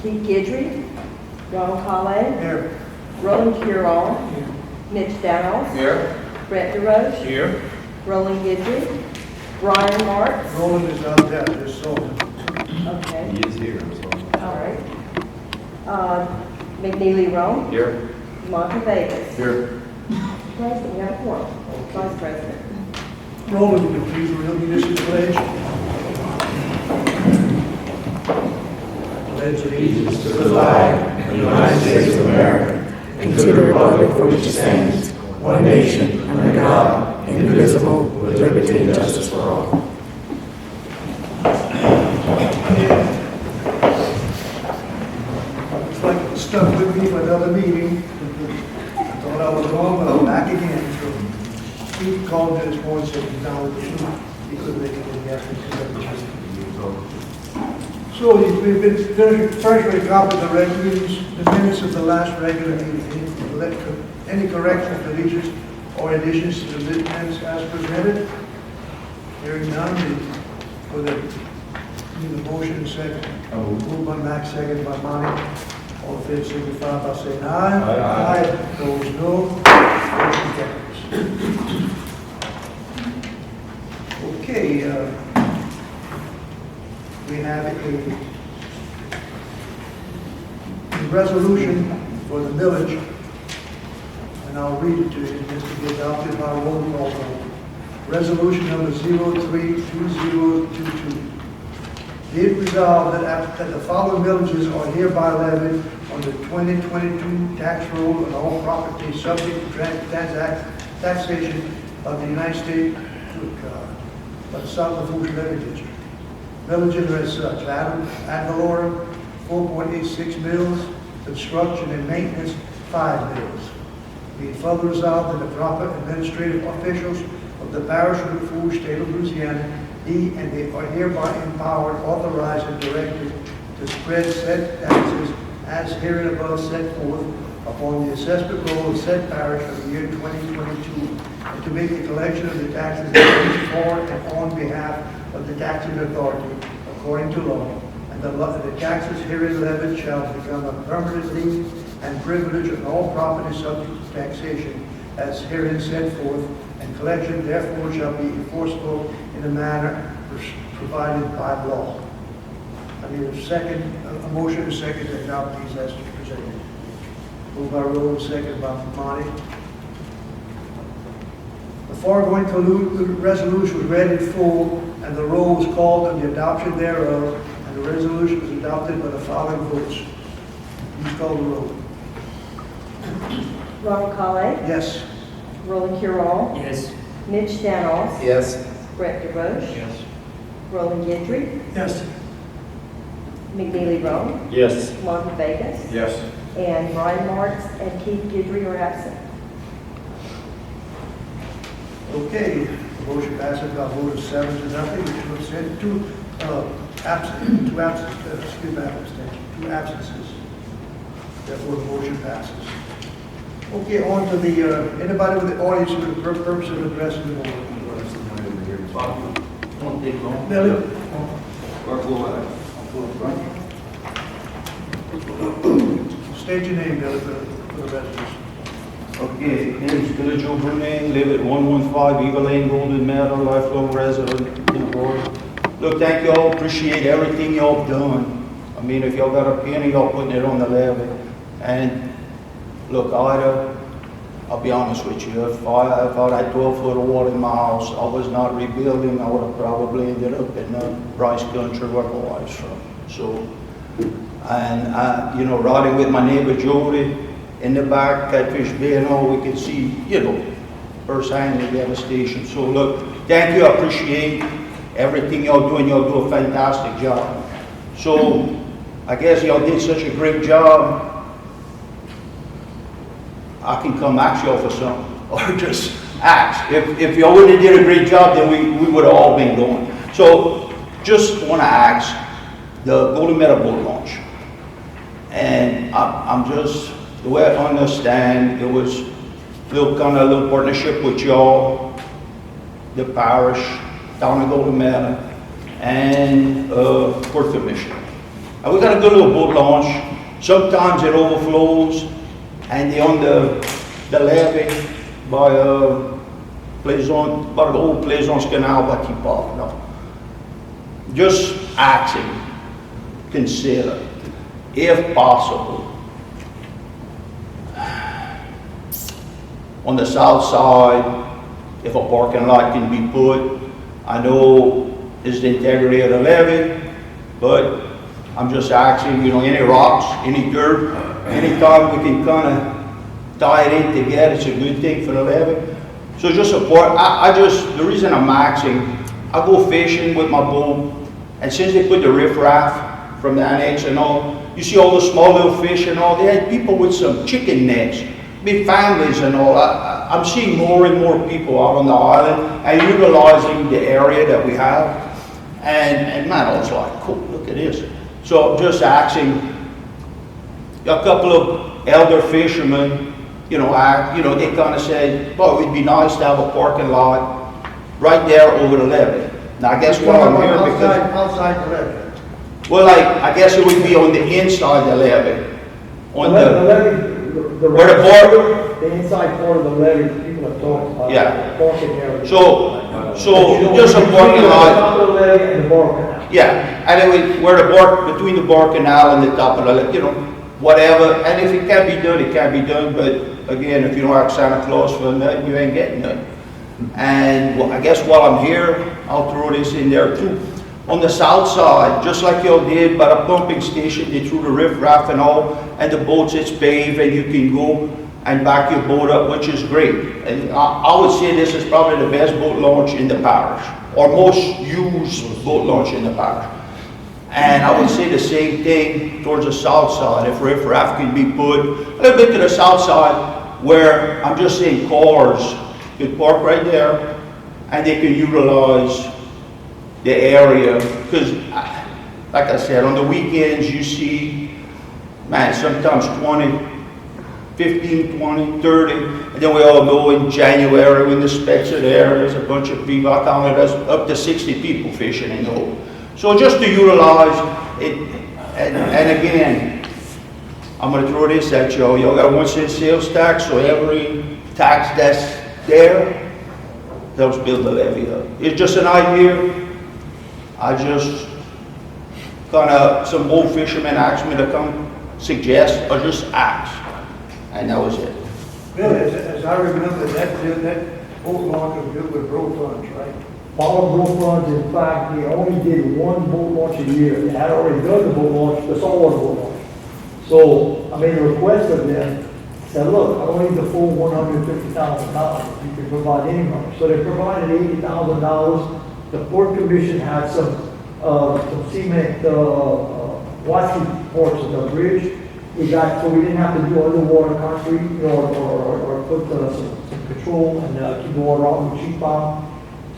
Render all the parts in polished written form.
Keith Guidry, Ronald Colley, Here. Roland Curall, Mitch Daniels, Here. Brett DeRoche, Here. Roland Guidry, Brian Marks. Roland is out there, just so. Okay, He is here, so. all right. McNeely Rome, Here. Monty Davis. Here. President, we have a quorum. Vice President. Roland, would you please read me this pledge? Pledge allegiance To the flag of the United States of America and to the republic for which it stands, one nation, under God, indivisible, with liberty and justice for all. It's like it stuck with me for another meeting. I thought I was wrong, but I'm back again. So Keith called me this morning, said he's down with the flu. He couldn't make it in the afternoon. So we've been first recorded the minutes of the last regular meeting. Any corrections, deletions, or additions to the minutes as presented? Hearing none, for the motion second. Moved by Max, second by Monty. All in favor, signify by saying aye. Aye. Opposed, no. Motion carries. Okay, we have a resolution for the village, and I'll read it to you. This to be adopted by roll call vote. Resolution number 032022. Be it resolved that the following villages are hereby levied on the 2022 tax roll on all property subject to taxation of the United States of the South Lafourche Levy District. Villages are as such: ad valorem 4.86 mills, construction and maintenance 5 mills. Be it further resolved that the proper administrative officials of the parish of Lafourche, state of Louisiana, be and they are hereby empowered, authorized, and directed to spread said taxes as herein above set forth upon the assessment roll of said parish for the year 2022, and to make the collection of the taxes for and on behalf of the taxing authority according to law, and the taxes herein levied shall become a permanent lien and privilege of all property subject to taxation as herein set forth, and collection therefore shall be enforceable in a manner provided by law. I need a motion and a second to adopt these as presented. Moved by Roland, second by Monty. The foregoing resolution was read in full, and the roll was called on the adoption thereof, and the resolution was adopted by the following votes. Please call the roll. Ronald Colley, Yes. Roland Curall, Yes. Mitch Daniels, Yes. Brett DeRoche, Yes. Roland Guidry, Yes. McNeely Rome, Yes. Monty Vegas, Yes. and Brian Marks and Keith Guidry are absent. Okay, the motion passes by a vote of 7-0, which was sent two absences. Therefore, the motion passes. Okay, on to the, anybody with the audience for the purpose of addressing the board. Billy? State your name, Billy, for the residents. Okay, name's Billy Joe Bruning, live at 115 Eagle Lane, Golden Meadow, lifelong resident in the board. Look, thank you all, appreciate everything y'all done. I mean, if y'all got a penny, y'all putting it on the levee. And look, I'll be honest with you, if I had 12 foot of water in my house, I was not rebuilding, I would have probably ended up in the rice country where my wife's from. So, and you know, riding with my neighbor Jody, in the back, Catfish Bay and all, we could see, you know, first-hand the devastation. So look, thank you, I appreciate everything y'all doing. Y'all do a fantastic job. So I guess y'all did such a great job, I can come ask y'all for something, or just ask. If y'all wouldn't have did a great job, then we would have all been going. So just want to ask, the Golden Meadow boat launch, and I'm just, the way I understand, it was a little partnership with y'all, the parish, down in Golden Meadow, and Port Commission. And we got a good little boat launch. Sometimes it overflows, and they're on the levee by by the old Plaisance Canal by T-Park. No. Just asking, consider, if possible, on the south side, if a parking lot can be put. I know it's the integrity of the levee, but I'm just asking, you know, any rocks, any dirt, anytime we can kind of tie it in together, it's a good thing for the levee. So just support. The reason I'm asking, I go fishing with my boat, and since they put the riffraff from the annex and all, you see all the small little fish and all, they had people with some chicken nets, big families and all. I'm seeing more and more people out on the island and utilizing the area that we have. And man, I was like, cool, look at this. So just asking a couple of elder fishermen, they kind of said, well, it'd be nice to have a parking lot right there over the levee. Now, I guess while I'm here, outside the levee. Well, I guess it would be on the inside the levee. On the the levee, where the border. the inside part of the levee, people have talked about. Yeah. Parking area. So just a parking The lot. top of the levee and the bar canal. Yeah, and it would, between the bar canal and the top of the levee, whatever. And if it can be done, it can be done. But again, if you don't have Santa Claus for nothing, you ain't getting nothing. And I guess while I'm here, I'll throw this in there too. On the south side, just like y'all did by the pumping station, they threw the riffraff and all, and the boats, it's paved and you can go and back your boat up, which is great. And I would say this is probably the best boat launch in the parish, or most used boat launch in the parish. And I would say the same thing towards the south side, if riffraff can be put a little bit to the south side, where I'm just saying cars could park right there, and they can utilize the area, because like I said, on the weekends you see, man, sometimes 15, 20, 30, and then we all know in January when the specs are there's a bunch of people, I counted as up to 60 people fishing in the hole. So just to utilize it, and again, I'm going to throw this at y'all. Y'all got a 1 cent sales tax, so every tax that's there helps build the levee up. It's just an idea. I just some old fishermen asked me to come suggest or just ask, and that was it. Bill, as I remember, that boat launch was built with road funds, right? All boat launch, in fact, they only did one boat launch a year. They had already done the boat launch, the saltwater boat launch. So I made a request of them, said, look, I don't need the full $150,000. You can provide any money. So they provided $80,000. The Port Commission had some cement, waxy parts of the bridge. So we didn't have to do underwater concrete, or put some control and keep the water out with cheap bomb.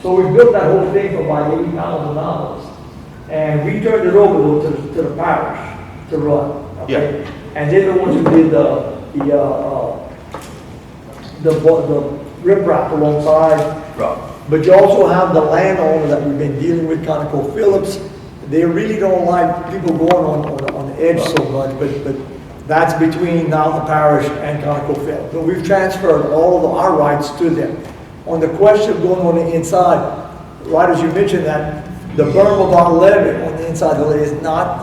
So we built that whole thing for about $80,000, and we turned it over to the parish to run. Okay? Yeah. And they're the ones who did the riprap alongside. Right. But you also have the landowner that we've been dealing with, ConocoPhillips. They really don't like people going on the edge so much, but that's between now the parish and ConocoPhillips. So we've transferred all of our rights to them. On the question of going on the inside, right as you mentioned that, the berm of our levee on the inside of the levee is not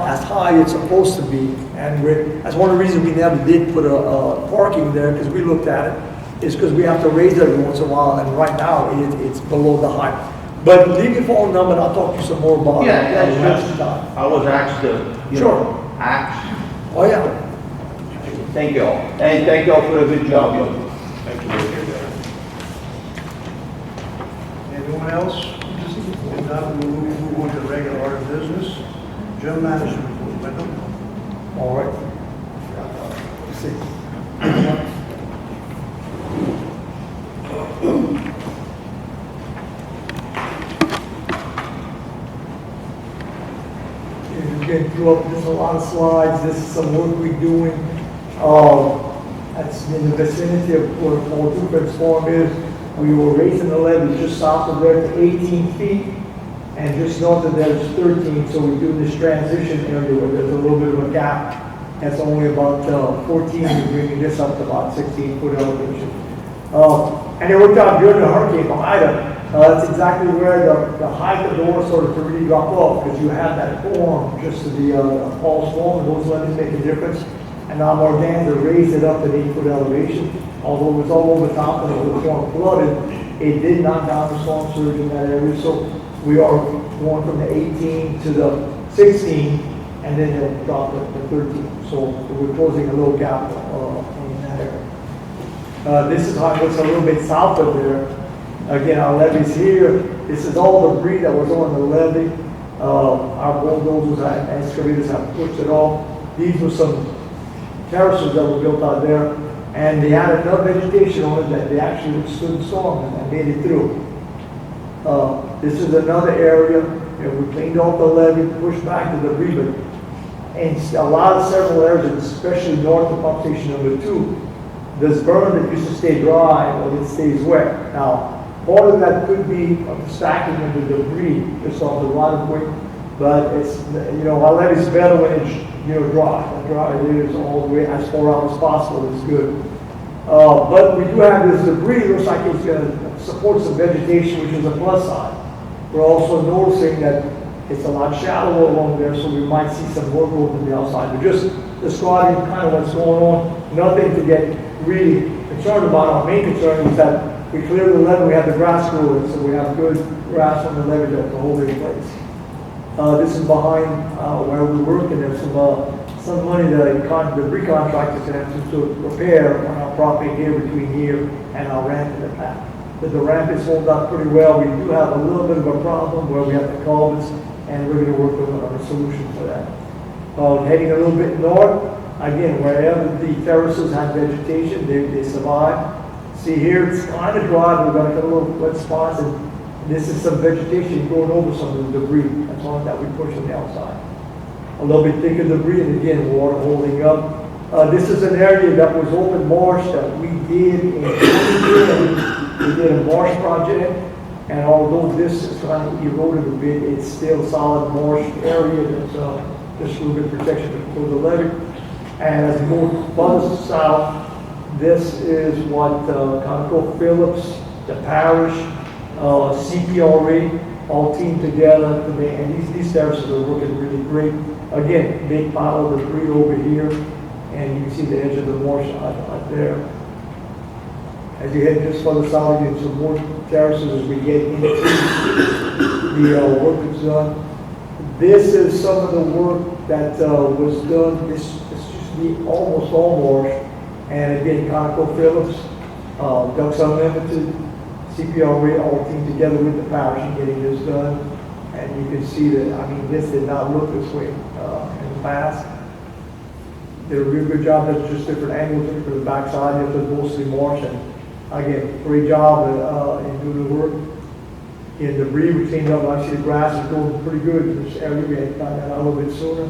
as high as it's supposed to be. And that's one of the reasons we never did put a parking there, because we looked at it. Is because we have to raise it every once in a while, and right now it's below the height. But leave your phone number and I'll talk to you some more about it. Yeah, that's just, I was asked to, ask. Oh, yeah. Thank you all. And thank you all for a good job, y'all. Thank you. Anyone else? If not, we'll move on to the regular order of business. General manager report, Bretton. All right. Let's see. There's a lot of slides. This is some work we're doing. That's in the vicinity of where Duper's farm is. We were raising the levee just south of there to 18 feet. And just north of there is 13, so we do this transition area where there's a little bit of a gap. That's only about 14, we're bringing this up to about 16-foot elevation. And it worked out good in the hurricane Ida. That's exactly where the height of the door started to really drop off, because you have that form just to the false form, and those levees make a difference. And now Morganza raised it up to 8-foot elevation. Although it was all over top and the form flooded, it did knock down the storm surge in that area. So we are going from the 18 to the 16, and then it'll drop it to 13. So we're closing a little gap in that area. This is how it looks a little bit south of there. Again, our levees here. This is all debris that was on the levee. Our bulldozers and excavators have pushed it off. These were some terraces that were built out there, and they had enough vegetation on it that they actually withstood the storm and made it through. This is another area. We cleaned off the levee, pushed back the debris, but in several areas, especially north of pump station number 2, this berm that used to stay dry, well, it stays wet. Now, part of that could be the stacking of the debris just off the right of way, but it's, our levee's better when it's, dry. The dry it is all the way as far out as possible is good. But we do have this debris, looks like it's going to support some vegetation, which is a plus side. We're also noticing that it's a lot shallower along there, so we might see some more growth on the outside. But just describing kind of what's going on, nothing to get really concerned about. Our main concern is that we clear the levee, we have the grass growing, so we have good grass on the levee to hold it in place. This is behind where we work, and there's some money the debris contractors can have to repair on our property here between here and our ramp in the back. But the ramp is holding up pretty well. We do have a little bit of a problem where we have the culverts, and we're going to work on a solution for that. Heading a little bit north, again, wherever the terraces have vegetation, they survive. See here, it's kind of dry. We're going to get a little wet spots, and this is some vegetation growing over some of the debris. That's all that we push on the outside. A little bit thicker debris, and again, water holding up. This is an area that was open marsh that we did in 2010. We did a marsh project, and although this is kind of eroded a bit, it's still solid marsh area. There's just a little bit of protection for the levee. And as we go further south, this is what ConocoPhillips, the parish, CPRA, all teamed together to make, and these terraces are working really great. Again, big pile of debris over here, and you can see the edge of the marsh out there. As you head just further south, you get some more terraces as we get into the work that's done. This is some of the work that was done. This used to be almost all marsh, and again, ConocoPhillips, Ducks Unlimited, CPRA, all teamed together with the parish in getting this done. And you can see that, this did not look this way in the past. Did a real good job. That's just different angles for the backside. This was mostly marsh, and again, great job in doing the work. In debris, we cleaned up. Actually, the grass is going pretty good in this area. We had found that out a little bit sooner.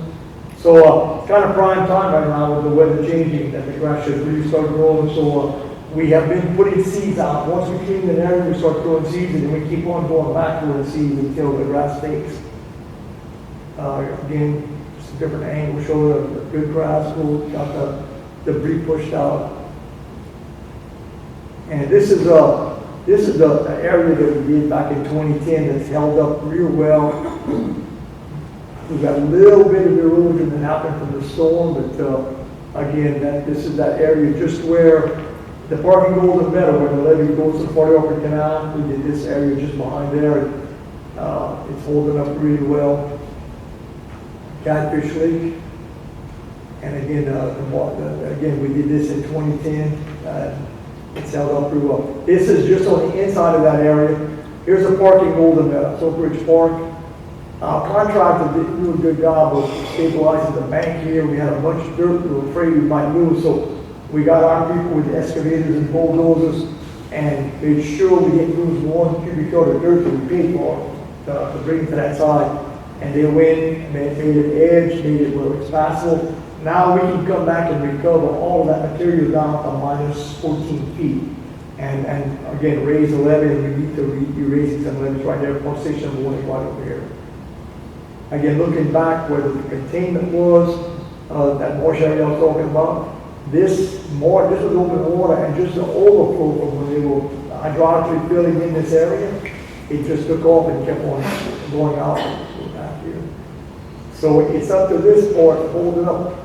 So it's kind of prime time right now with the weather changing, that the grass should really start growing. So we have been putting seeds out. Once we clean an area, we start throwing seeds, and then we keep on going back throwing seeds until the grass takes. Again, just a different angle, show the good grass growth, got the debris pushed out. And this is the area that we did back in 2010 that's held up real well. We've got a little bit of erosion that happened from the storm, but again, this is that area just where the parking golden meadow, where the levee goes to the 40-acre canal. We did this area just behind there. It's holding up really well. Catfish Lake, and again, again we did this in 2010. It's held up pretty well. This is just on the inside of that area. Here's the parking golden meadow, Oak Ridge Park. Our contractor did a really good job of stabilizing the bank here. We had a bunch of dirt we were afraid we might lose, so we got our people with excavators and bulldozers and made sure we didn't lose 1 cubic yard of dirt that we paid for to bring it to that side. And they went and made it edge, made it where it's passable. Now we can come back and recover all of that material down to minus 14 feet. and again, raise the levee, and we need to be raising some levees right there. Pump station number 1 is right over here. Again, looking back where the containment was, that marsh area I was talking about, this was open water, and just the overflow from when they were hydraulically filling in this area, it just took off and kept on going out back here. So it's up to this part to hold it up.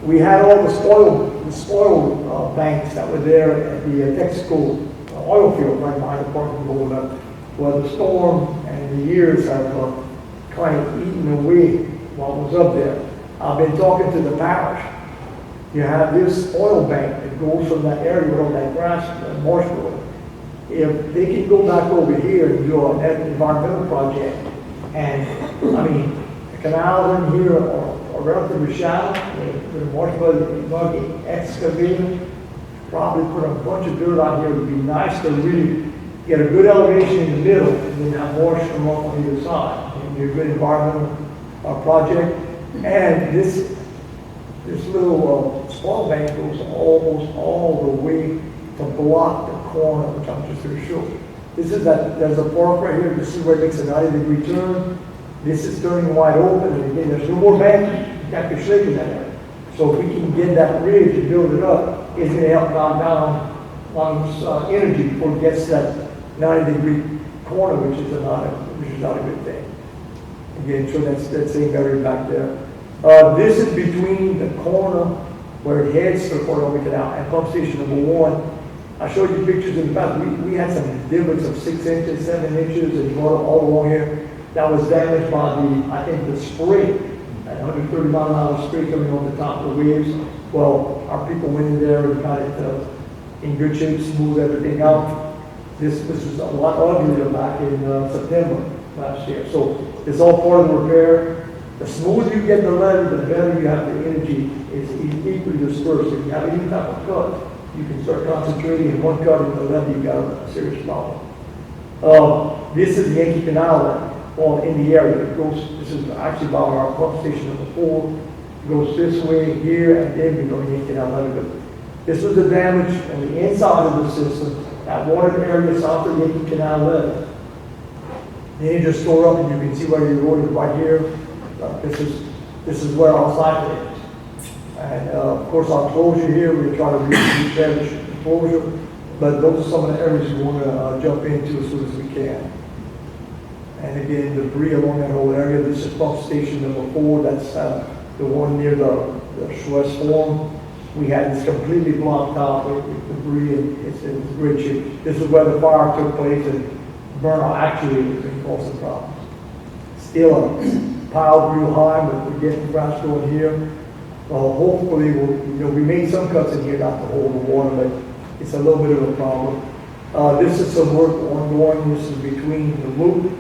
We had all the spoil banks that were there at the Texaco oil field right behind the parking going up. Well, the storm and the years have kind of eaten away what was up there. I've been talking to the parish. You have this oil bank that goes from that area where all that grass and marsh growing. If they can go back over here and do an environmental project, and I mean, the canals in here are relatively shallow, the marsh mud excavator, probably put a bunch of dirt out here. It would be nice to really get a good elevation in the middle, and then have marsh come up on either side. It would be a good environmental project. And this little spoil bank goes almost all the way to block the corner, which I'm just going to show you. There's a park right here. This is where it makes a 90-degree turn. This is turning wide open, and again, there's no more bank. You can't be shaking that area. So if we can get that ridge and build it up, it's going to help knock down on energy before it gets to that 90-degree corner, which is not a good thing. Again, so that's same area back there. This is between the corner where it heads to the Cordova Canal and pump station number 1. I showed you pictures in the past. We had some divots of 6 inches, 7 inches, and water all along here. That was damaged by the spray, that 130 mile an hour spray coming on the top of the waves. Well, our people went in there and got it in good shape, smoothed everything out. This was a lot uglier back in September last year. So it's all part of the repair. The smoother you get the levee, the better you have the energy. It's equally dispersed. If you have any type of cut, you can start concentrating in one cut in the levee, you've got a serious problem. This is the Yankee Canal in the area. This is actually about our pump station number 4. It goes this way here, and then we go to Yankee Canal levee. But this was the damage on the inside of the system, that water area south of Yankee Canal levee. Then you just store up, and you can see where you wrote it right here. This is where our cycle is. And of course, our closure here, we try to reestablish the closure, but those are some of the areas we want to jump into as soon as we can. And again, debris along that whole area. This is pump station number 4. That's the one near the Schwest Farm. We had this completely blocked out with debris, and it's in great shape. This is where the fire took place, and burnout actually was going to cause some problems. Still piled real high, but we're getting grass going here. Hopefully, we made some cuts in here not to hold the water, but it's a little bit of a problem. This is some work ongoing. This is between the loop,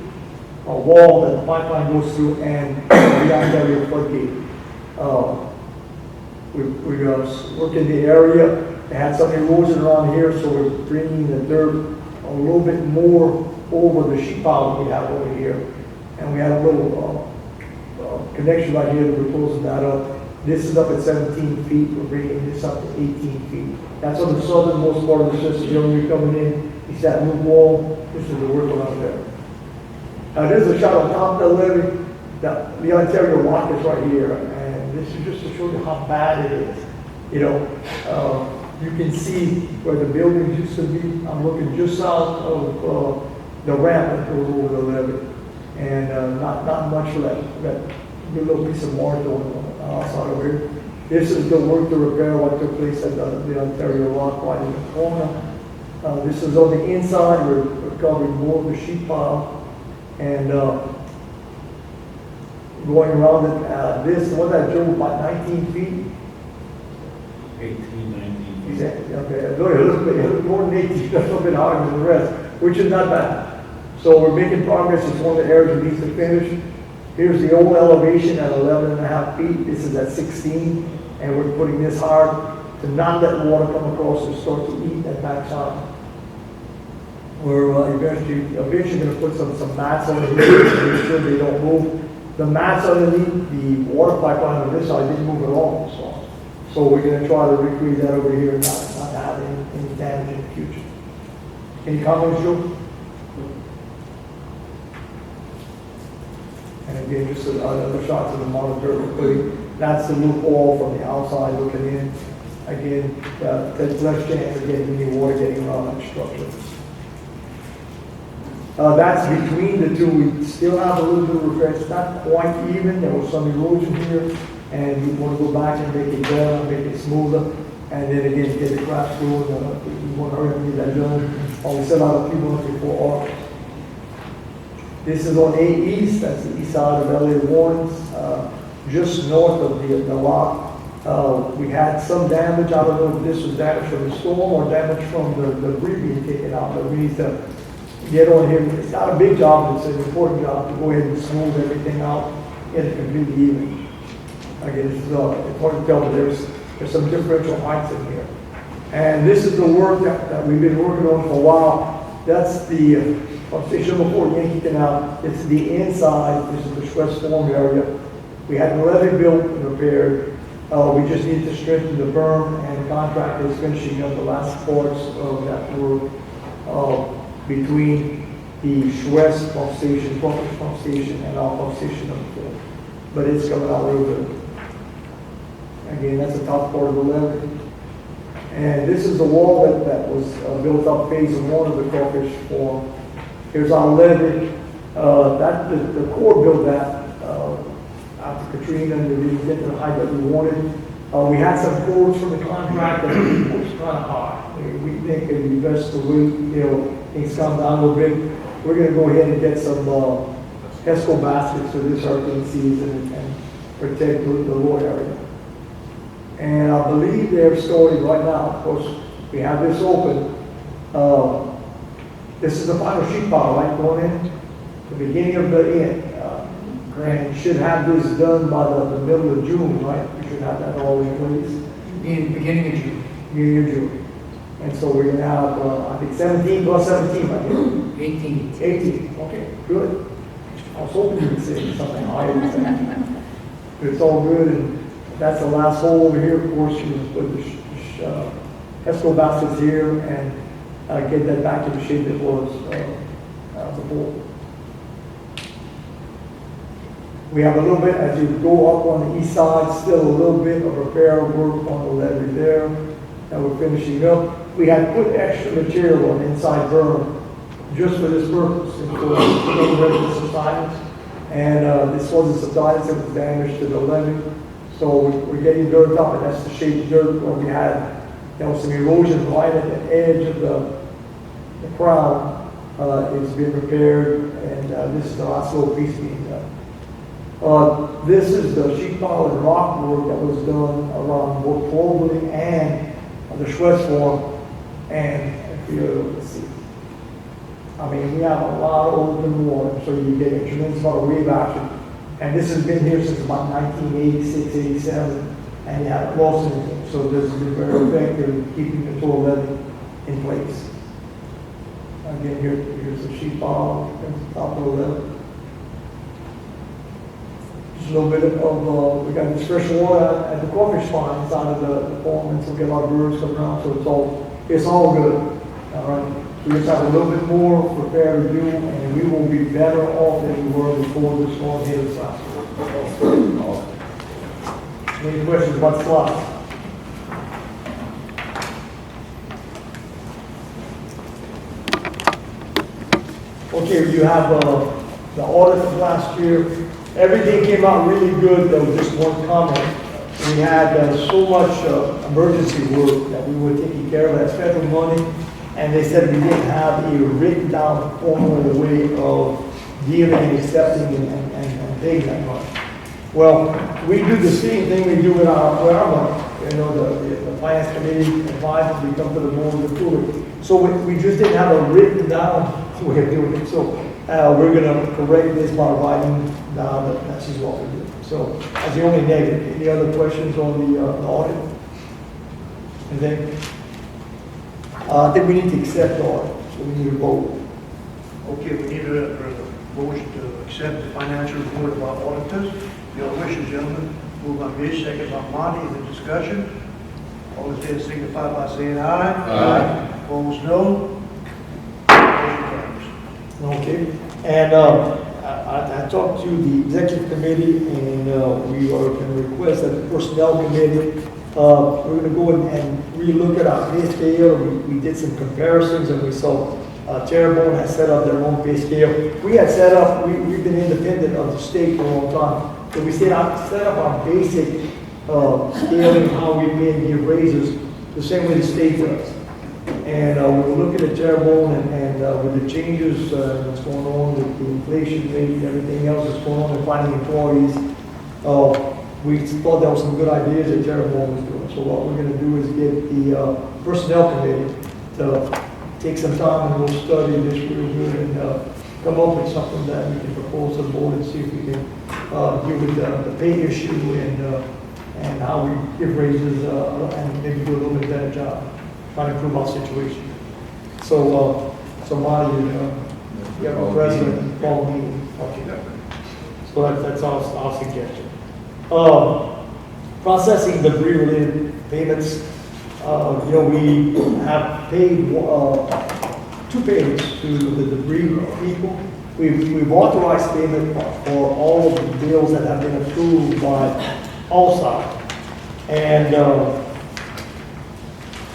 a wall that the pipeline goes through, and the Ontario floodgate. We work in the area. They had some erosion around here, so we're bringing the dirt a little bit more over the sheet pile that we have over here. And we had a little connection right here that we're closing that up. This is up at 17 feet. We're bringing this up to 18 feet. That's on the southernmost part of the system. You're coming in. It's that new wall. This is the work around there. Now, there's a shot on top of the levee. The Ontario lock is right here. And this is just to show you how bad it is. You can see where the buildings used to be. I'm looking just south of the ramp that goes over the levee. And not much left. Good little piece of marsh on the outside over here. This is the work to repair what took place at the Ontario lock right in the corner. This is on the inside. We're covering more of the sheet pile. And going around it, this one that drove about 19 feet. 18, 19 feet. Exactly. Okay, a little more than 18, a little bit higher than the rest, which is not bad. So we're making progress. It's one of the areas that needs to finish. Here's the old elevation at 11.5 feet. This is at 16, and we're putting this hard to not let water come across and start to eat that backside. We're eventually going to put some mats on here to make sure they don't move. The mats underneath the water pipeline on this side didn't move at all. So we're going to try to recreate that over here and not have any damage in the future. Any comments, Joe? And again, just another shot to the monitor, quickly. That's the loophole from the outside looking in. Again, there's less chance of getting any water getting around that structure. That's between the two. We still have a little bit of regret. It's not quite even. There was some erosion here, and we want to go back and make it better, make it smoother, and then again get the cracks going. We want to hurry up and get that done. We set out a few months before August. This is on 8 East. That's the east side of LA Warrens, just north of the lock. We had some damage. I don't know if this was damage from the storm or damage from the debris being taken out, but we need to get on here. It's not a big job, it's an important job to go ahead and smooth everything out and it completely even. Again, it's hard to tell, but there's some differential heights in here. And this is the work that we've been working on for a while. That's the station before Yankee Canal. It's the inside. This is the Schwest Form area. We had the levee built and repaired. We just need to strengthen the berm, and the contractor is finishing up the last parts of that work between the Schwest pump station, pump station, and our pump station number 4. But it's coming out real good. Again, that's the top part of the levee. And this is the wall that was built up phase 1 of the crawfish form. Here's our levee. The Corps built that after Katrina, and we didn't get the height that we wanted. We had some quotes from the contractor that was kind of high. We think it'd be best to wait until things calm down a little bit. We're going to go ahead and get some Pesco baskets for this hurricane season and protect the lower area. And I believe they're storing right now. Of course, we have this open. This is the final sheet pile, right, going in? The beginning of the end. And should have this done by the middle of June, right? We should have that all in place. In beginning of June. Beginning of June. And so we're gonna have, I think 17 plus 17 right here. 18. 18, okay, good. I was hoping you would say something higher than 17. But it's all good, and that's the last hole over here. Of course, you put the Pesco baskets here and get that back to the shape it was before. We have a little bit, as you go up on the east side, still a little bit of repair work on the levee there that we're finishing up. We had put extra material on the inside berm just for this purpose, and for the subsidence. And this wasn't subsidence, it was damage to the levee. So we're getting dirt up, and that's the shaped dirt where we had, there was some erosion right at the edge of the crown. It's been repaired, and this is the last little piece being done. This is the sheet pile and rock work that was done around both Corbin and the Schwest form. And if you let's see, I mean, we have a lot of open water, so you get a tremendous amount of wave action. And this has been here since about 1986, 87, and you haven't lost anything. So this has been very effective in keeping the total levee in place. Again, here's the sheet pile at the top of the levee. A little bit of, we got this fresh water at the crawfish pond inside of the pond, and so we get a lot of birds coming around, so it's all good. All right, we just have a little bit more repair to do, and we will be better off than we were before this storm hit us last year. Any questions about the slides? Okay, you have the audit of last year. Everything came out really good. There was just one comment. We had so much emergency work that we were taking care of. That's federal money. And they said we didn't have a written down formal way of dealing and accepting and taking that money. Well, we do the same thing we do with our money. You know, the finance committee advises, we come to the board and approve it. So we just didn't have a written down way of doing it. So we're going to correct this by writing down that that's just what we do. So that's the only negative. Any other questions on the audit? Anything? I think we need to accept the audit, so we need to vote. Okay, we need a motion to accept the financial report of our auditors. Your wishes, gentlemen. Move by Mitch, second by Monty. In the discussion, all those in signify by saying aye. Aye. Opposed, no. Okay, and I talked to the executive committee, and we are going to request that the personnel committee, we're going to go and relook at our pay scale. We did some comparisons, and we saw Terrebonne has set up their own pay scale. We had set up, we've been independent of the state for a long time, so we set up our basic scaling, how we pay and give raises, the same way the state does. And we were looking at Terrebonne and with the changes that's going on with the inflation rate and everything else that's going on in finding employees, we thought there were some good ideas that Terrebonne was doing. So what we're going to do is get the personnel committee to take some time and we'll study this real good and come up with something that we can propose to the board and see if we can deal with the pay issue and how we give raises and maybe do a little bit better job trying to improve our situation. So, Marty, you have a president and call a meeting. Okay. So that's our suggestion. Processing debris-related payments. We have paid two payments to the debris people. We've authorized payment for all of the bills that have been approved by all sides. And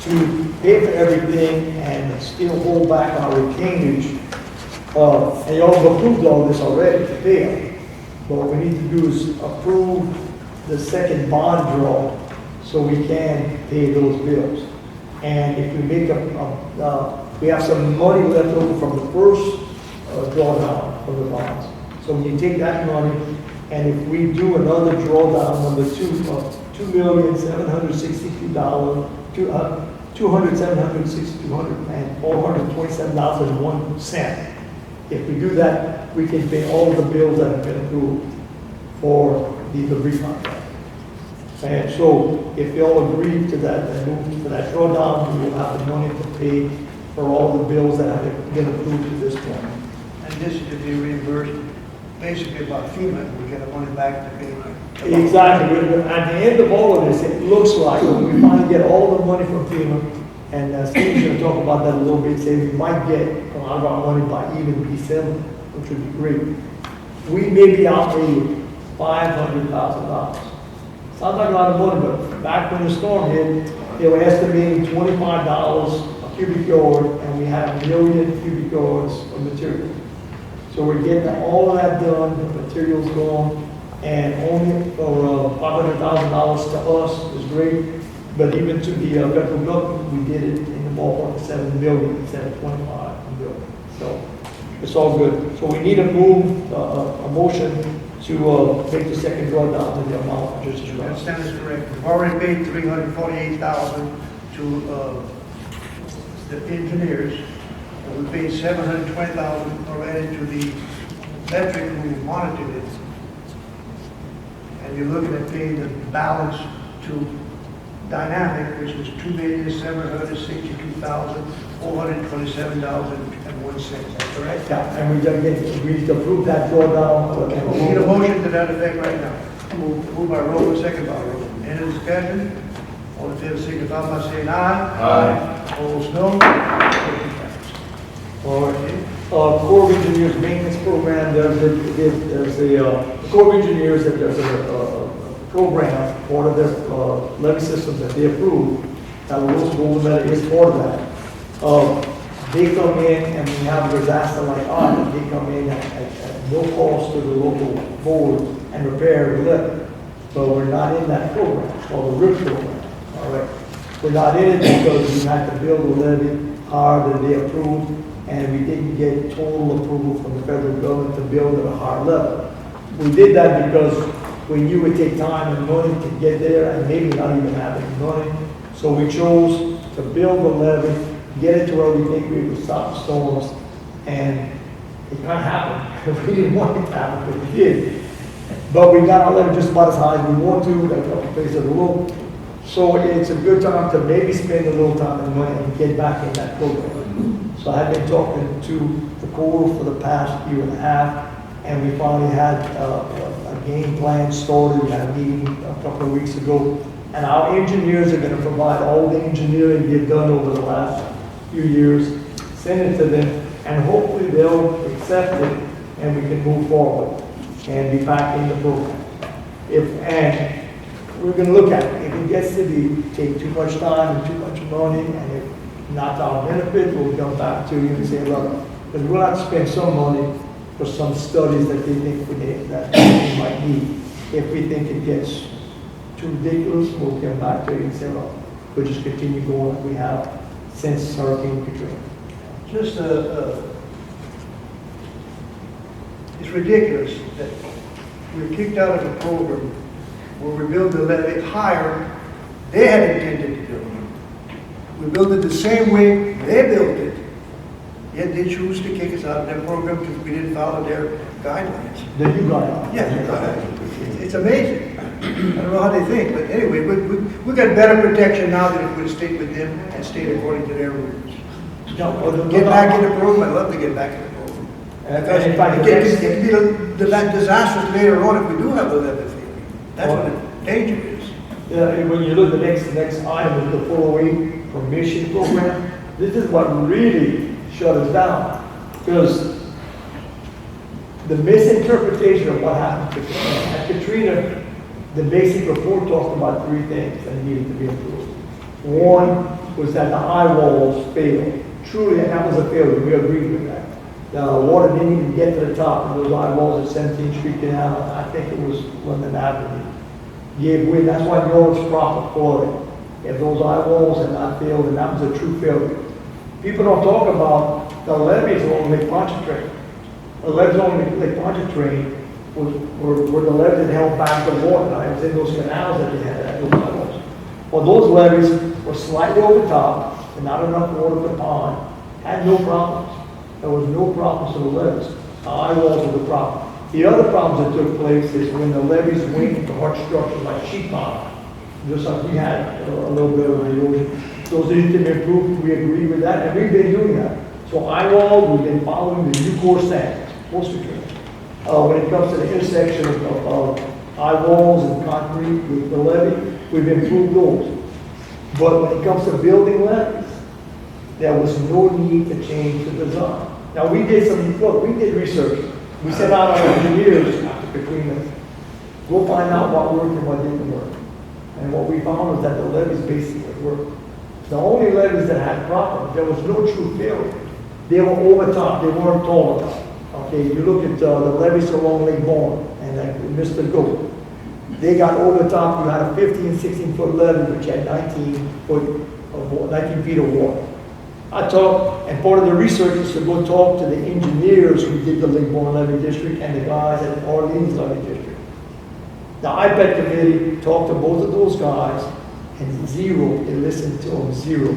to pay for everything and still hold back our retainage, and y'all have approved all this already to pay them. But what we need to do is approve the second bond draw so we can pay those bills. And if we make we have some money left over from the first drawdown of the bonds. So when you take that money, and if we do another drawdown, number two, of $2,762,427.01. If we do that, we can pay all the bills that have been approved for the debris contract. And so, if you all agree to that and move for that drawdown, we will have the money to pay for all the bills that have been approved to this point. And this is to be reimbursed basically by FEMA, we get the money back to pay. Exactly. At the end of all of this, it looks like when we finally get all the money from FEMA, and Steve's going to talk about that a little bit, say we might get a lot of our money by even December, which would be great. We may be outlaid $500,000. Sounds like a lot of money, but back when the storm hit, they were estimating $25 a cubic yard, and we had 1 million cubic yards of material. So we're getting all of that done, the material's gone, and only for $500,000 to us is great. But even to the federal government, we did it in the ballpark of $7 million instead of $25 million. So it's all good. So we need to move a motion to take the second drawdown in the amount just as I well. understand is correct. We've already paid $348,000 to the engineers. And we paid $720,000 already to the electric who monitored it. And you're looking at paying the balance to Dynamic, which was $2,762,427.01. Is that correct? Yeah, and we need to approve that drawdown. We need a motion to that effect right now. Move by Roland, second by Roland. Any discussion? All in favor, signify by saying aye. Aye. Opposed, no. Motion passes. All right. Corps of Engineers Maintenance Program, there's a Corps of Engineers, there's a program, part of their levy systems that they approve, that Golden is part of that. They come in and we have a disaster like ours, they come in at no cost to the local board and repair the levee. But we're not in that program, it's called the RIP program, all right? We're not in it because we had to build a levee higher than they approved, and we didn't get total approval from the federal government to build at a higher level. We did that because we knew it would take time and money to get there and maybe not even have any money. So we chose to build the levee, get it to where we think we could stop the storms, and it kind of happened. We didn't want it to happen, but we did. But we got our levee just about as high as we want to, like a couple places a little. So it's a good time to maybe spend a little time and money and get back in that program. So I've been talking to the Corps for the past year and a half, and we finally had a game plan started. We had a meeting a couple of weeks ago, and our engineers are going to provide all the engineering they've done over the last few years, send it to them, and hopefully they'll accepted, and we can move forward and be back in the program. And we're gonna look at it. If it gets to be, take too much time and too much money, and if not to our benefit, we'll come back to you and say, look, because we'll have to spend some money for some studies that they think that we might need. If we think it gets too ridiculous, we'll come back to you and say, look, we'll just continue going like we have since Hurricane Katrina. Just, it's ridiculous that we're kicked out of the program where we build the levee higher they had intended to build it. We built it the same way they built it, yet they choose to kick us out of their program because we didn't follow their guidelines. Then you got it. Yeah, it's amazing. I don't know how they think, but anyway, we got better protection now than if we'd stayed with them and stayed according to their rules. Get back in the program, I'd love to get back in the program. And in fact, It can be disastrous later on if we do have the levee failure. That's what the danger is. When you look at the next item is the 408 permission program, this is what really shut us down. Because the misinterpretation of what happened to Katrina. At Katrina, the basic report talked about three things that needed to be improved. One was that the high walls failed. Truly, and that was a failure. We agreed with that. The water didn't even get to the top of those high walls at 17th Street Canal. I think it was London Avenue. Gave way. That's why no one's profit for it. If those high walls had not failed, and that was a true failure. People don't talk about the levees along Lake Pontchartrain. The levees along Lake Pontchartrain were the levees that held back the water. Now, it was in those canals that they had at those high walls. Well, those levees were slightly over top, and not enough water to pond. Had no problems. There was no problems with the levees. The high walls were the problem. The other problems that took place is when the levees went into hard structures like sheet pond, just like we had a little bit of erosion. Those needed to be improved. We agree with that, and we've been doing that. So high wall, we've been following the new core standards, most of it. When it comes to the intersection of high walls and concrete with the levee, we've improved those. But when it comes to building levees, there was no need to change the design. Now we did research. We sent out our engineers after Katrina. We'll find out what worked and what didn't work. And what we found was that the levees basically worked. The only levees that had problems, there was no true failure. They were over top, they weren't tall enough. Okay, you look at the levees along Lake Bourne and Mr. Goat. They got over top, you had a 15 and 16 foot levee which had 19 feet of water. I talked, and part of the research was to go talk to the engineers who did the Lake Bourne Levee District and the guys at Orleans Levee District. The IPED committee talked to both of those guys, and zero, they listened to them, zero.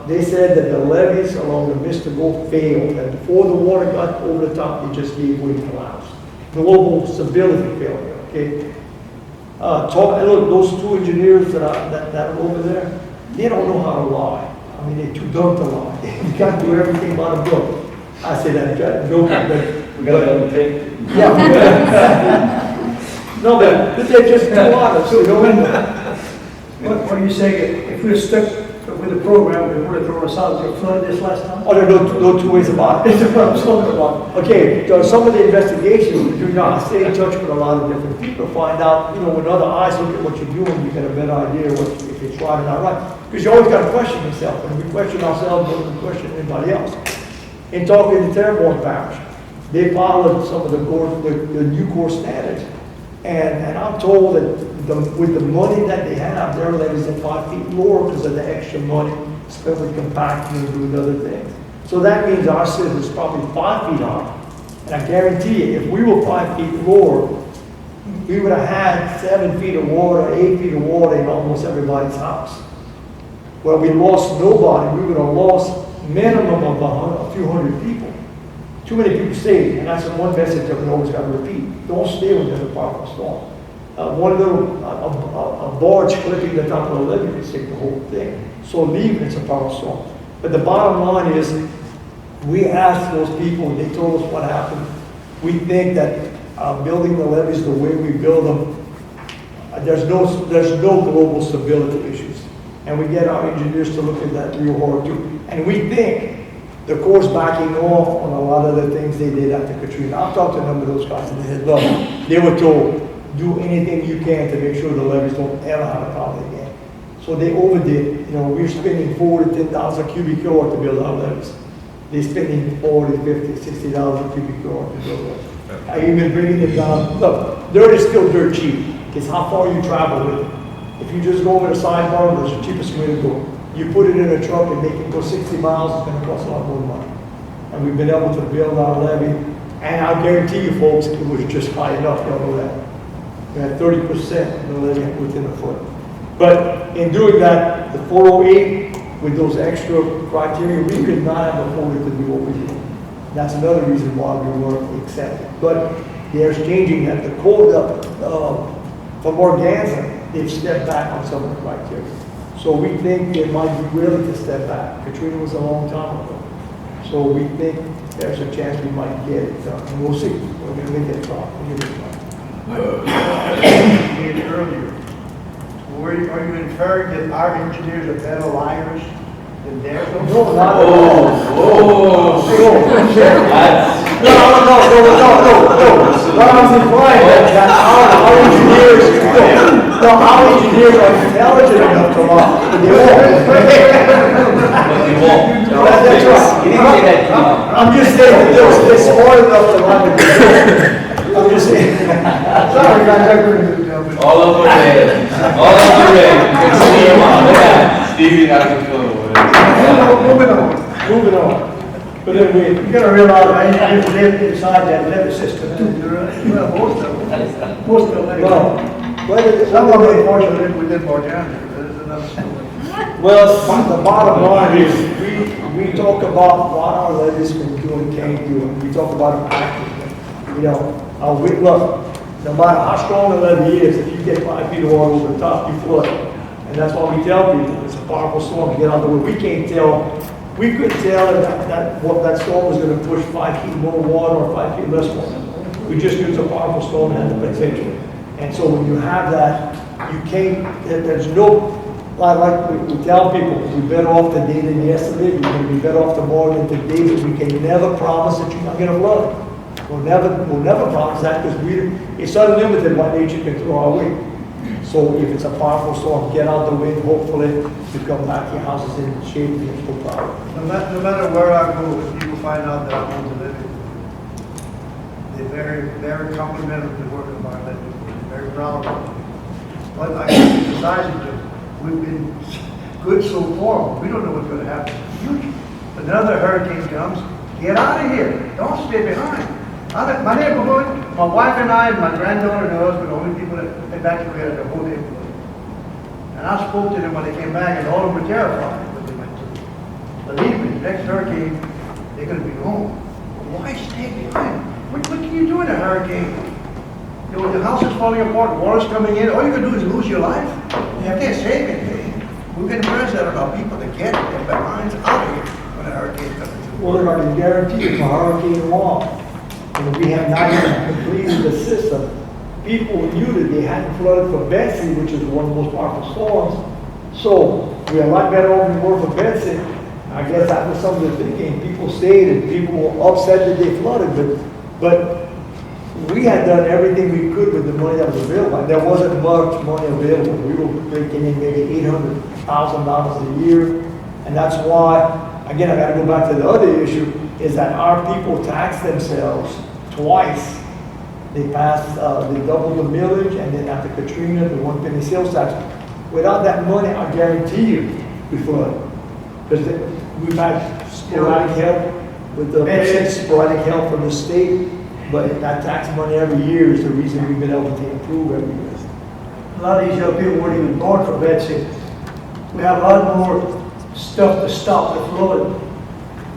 They said that the levees along the Mr. Goat failed, that before the water got over the top, they just gave way and collapsed. Global stability failure, okay? Look, those two engineers that are over there, they don't know how to lie. I mean, they're too dumb to lie. You can't do everything by the book. I say that joking, but We got it on tape. yeah. No, but they're just too honest. You know? What are you saying, if we're stuck with the program, we would have thrown us out, we flooded this last time? Oh, there are no two ways about it. That's what I'm talking about. Okay, so some of the investigations we do now, stay in touch with a lot of different people, find out, when other eyes look at what you're doing, you get a better idea if it's right or not right. Because you always got to question yourself, and we question ourselves more than we question anybody else. In talking to Terrebonne Parish, they followed some of the new core standards, and I'm told that with the money that they have, their levees are 5 feet lower because of the extra money spent with compacting and doing other things. So that means our system is probably 5 feet high. And I guarantee you, if we were 5 feet lower, we would have had 7 feet of water, 8 feet of water in almost everybody's house. Well, we lost nobody. We would have lost minimum of a few hundred people. Too many people stayed, and that's the one message that we always got to repeat. Don't stay when there's a powerful storm. One little barge clipping the top of the levee can sink the whole thing. So leave when it's a powerful storm. But the bottom line is, we asked those people, and they told us what happened. We think that building the levees the way we build them, there's no global stability issues. And we get our engineers to look at that real hard too. And we think the Corps backing off on a lot of the things they did after Katrina. I've talked to a number of those guys and they said, look, they were told, do anything you can to make sure the levees don't ever have a problem again. So they overdid. You know, we're spending 4,000 to 10,000 cubic yard to build our levees. They're spending 40, 50, 60,000 cubic yard to build levees. I even bringing it down. Look, dirt is still dirt cheap. It's how far you travel with it. If you just go over the sidebar, that's the cheapest way to go. You put it in a truck and make it go 60 miles, it's gonna cost a lot more money. And we've been able to build our levee, and I guarantee you folks, it was just high enough, y'all know that. We had 30% of the levee within a foot. But in doing that, the 408, with those extra criteria, we could not have afforded to do what we did. That's another reason why we weren't accepted. But there's changing that. The code from Organza, they've stepped back on some of the criteria. So we think they might be willing to step back. Katrina was a long time ago. So we think there's a chance we might get it done. And we'll see. We're going to make it try. We'll give it a try. Earlier, are you inferring that our engineers are better liars than theirs? No, not at all. No. What I was implying that our engineers, our engineers are intelligent enough to lie. They won't. That's right. I'm just saying that they're smart enough to lie. I'm just saying. Sorry, guys. All over red. All over red. You can see him on. Look at Stevie got the flow. Moving on. But anyway, You gotta realize, I used to live inside that levee system too. Well, most of them. Most of them. well, Some of them unfortunately live within Organza. There's another story. well, the bottom line is, we talk about what our levees can do and can't do, and we talk about them practically. You know, look, no matter how strong the levee is, if you get 5 feet of water over the top, you flood. And that's why we tell people, it's a powerful storm, get out of the way. We couldn't tell that storm was gonna push 5 feet more water or 5 feet less water. We just knew it's a powerful storm and had the potential. And so when you have that, you can't, there's no, like we tell people, we're better off today than yesterday, you're gonna be better off tomorrow than today, but we can never promise that you're not gonna flood. We'll never promise that because it's unlimited what nature can throw our way. So if it's a powerful storm, get out the way, hopefully you come back to your houses in shape and there's no problem. No matter where I go, if people find out that I want to live, they're very complimentary of the work of our levee. They're very proud of it. But I decided to, we've been good so far, we don't know what's going to happen in the future. Another hurricane comes, get out of here, don't stay behind. My neighborhood, my wife and I, and my granddaughter and us were the only people that evacuated the whole neighborhood. And I spoke to them when they came back, and all of them were terrified what they went through. Believe me, next hurricane, they're going to be home. Why stay behind? What can you do in a hurricane? You know, the house is falling apart, water's coming in, all you can do is lose your life. You can't save anything. We've been impressed at our people to get their behinds out of here when a hurricane comes through. Well, I can guarantee you for Hurricane Juan, and we have not even completed the system. People knew that they hadn't flooded for Betsy, which is one of the most powerful storms. So we're a lot better off than we were for Betsy. I guess that was some of the thinking. People stayed and people were upset that they flooded, but we had done everything we could with the money that was available. And there wasn't much money available. We were breaking in maybe $800,000 a year. And that's why, again, I gotta go back to the other issue, is that our people taxed themselves twice. They passed, they doubled the millage, and then after Katrina, the 1 penny sales tax. Without that money, I guarantee you, we flood. Because we've had sporadic help with the feds, sporadic help from the state, but that tax money every year is the reason we've been able to improve every year. A lot of these young people weren't even born for Betsy. We have a lot more stuff to stop the flood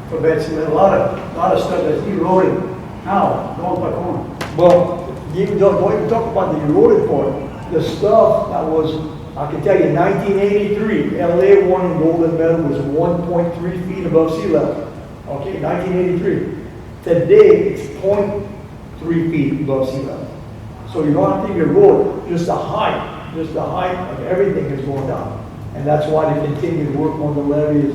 for Betsy. A lot of stuff that's eroded now, going by corner. Well, don't even talk about the eroded part. The stuff that was, I can tell you, 1983, LA won the gold medal was 1.3 feet above sea level. Okay, 1983. Today, it's 0.3 feet above sea level. So you don't have to even erode, just the height of everything is going down. And that's why they continue to work on the levee,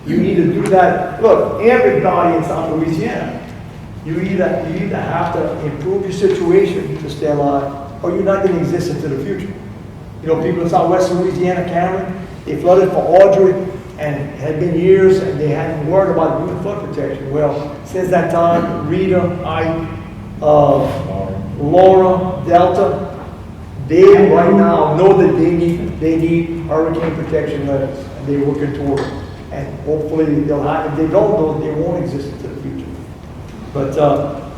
You either do that, look, everybody in South Louisiana, you either have to improve your situation to stay alive, or you're not gonna exist into the future. You know, people in Southwest Louisiana, Cameron, they flooded for Audrey, and it had been years, and they hadn't worried about doing flood protection. Well, since that time, Rita, Ike, Laura, Delta, they right now know that they need hurricane protection letters, and they're working toward it. And hopefully they'll have, if they don't know, they won't exist into the future. But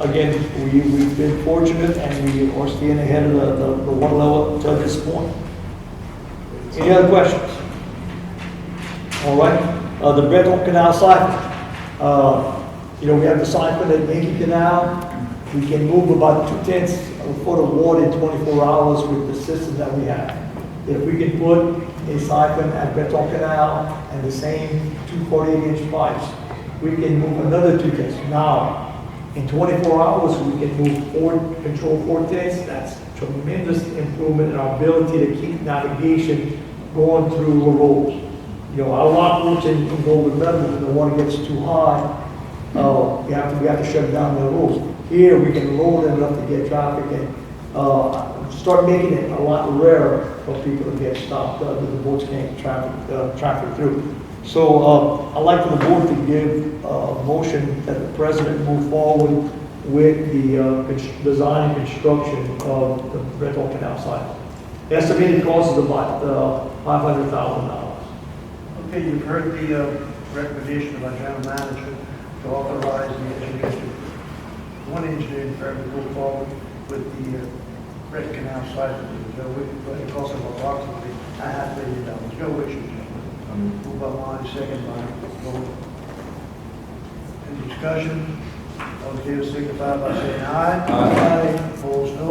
again, we've been fortunate, and we are staying ahead of the one level to this point. Any other questions? All right, the Bretton Canal siphon. You know, we have the siphon at Yankee Canal. We can move about 2/10 of a foot of water in 24 hours with the system that we have. If we can put a siphon at Bretton Canal and the same 2 48-inch pipes, we can move another 2/10. Now, in 24 hours, we can move control 4/10. That's tremendous improvement in our ability to keep navigation going through the roads. You know, our Lafourche in Golden Meadow, when the water gets too high, we have to shut down the roads. Here, we can lower them enough to get traffic and start making it a lot rarer for people to get stopped, the boats can't traffic through. So I'd like for the board to give a motion that the president move forward with the design and construction of the Bretton Canal site. The estimated cost is about $500,000. Okay, you've heard the recommendation of our general manager to authorize the engineer one engineering firm to go forward with the Bretton Canal site. It costs them approximately $500,000. No issues. Moved by Lonnie, second by Gold. Any discussion? All in favor signify by saying aye. Aye. Opposed, no.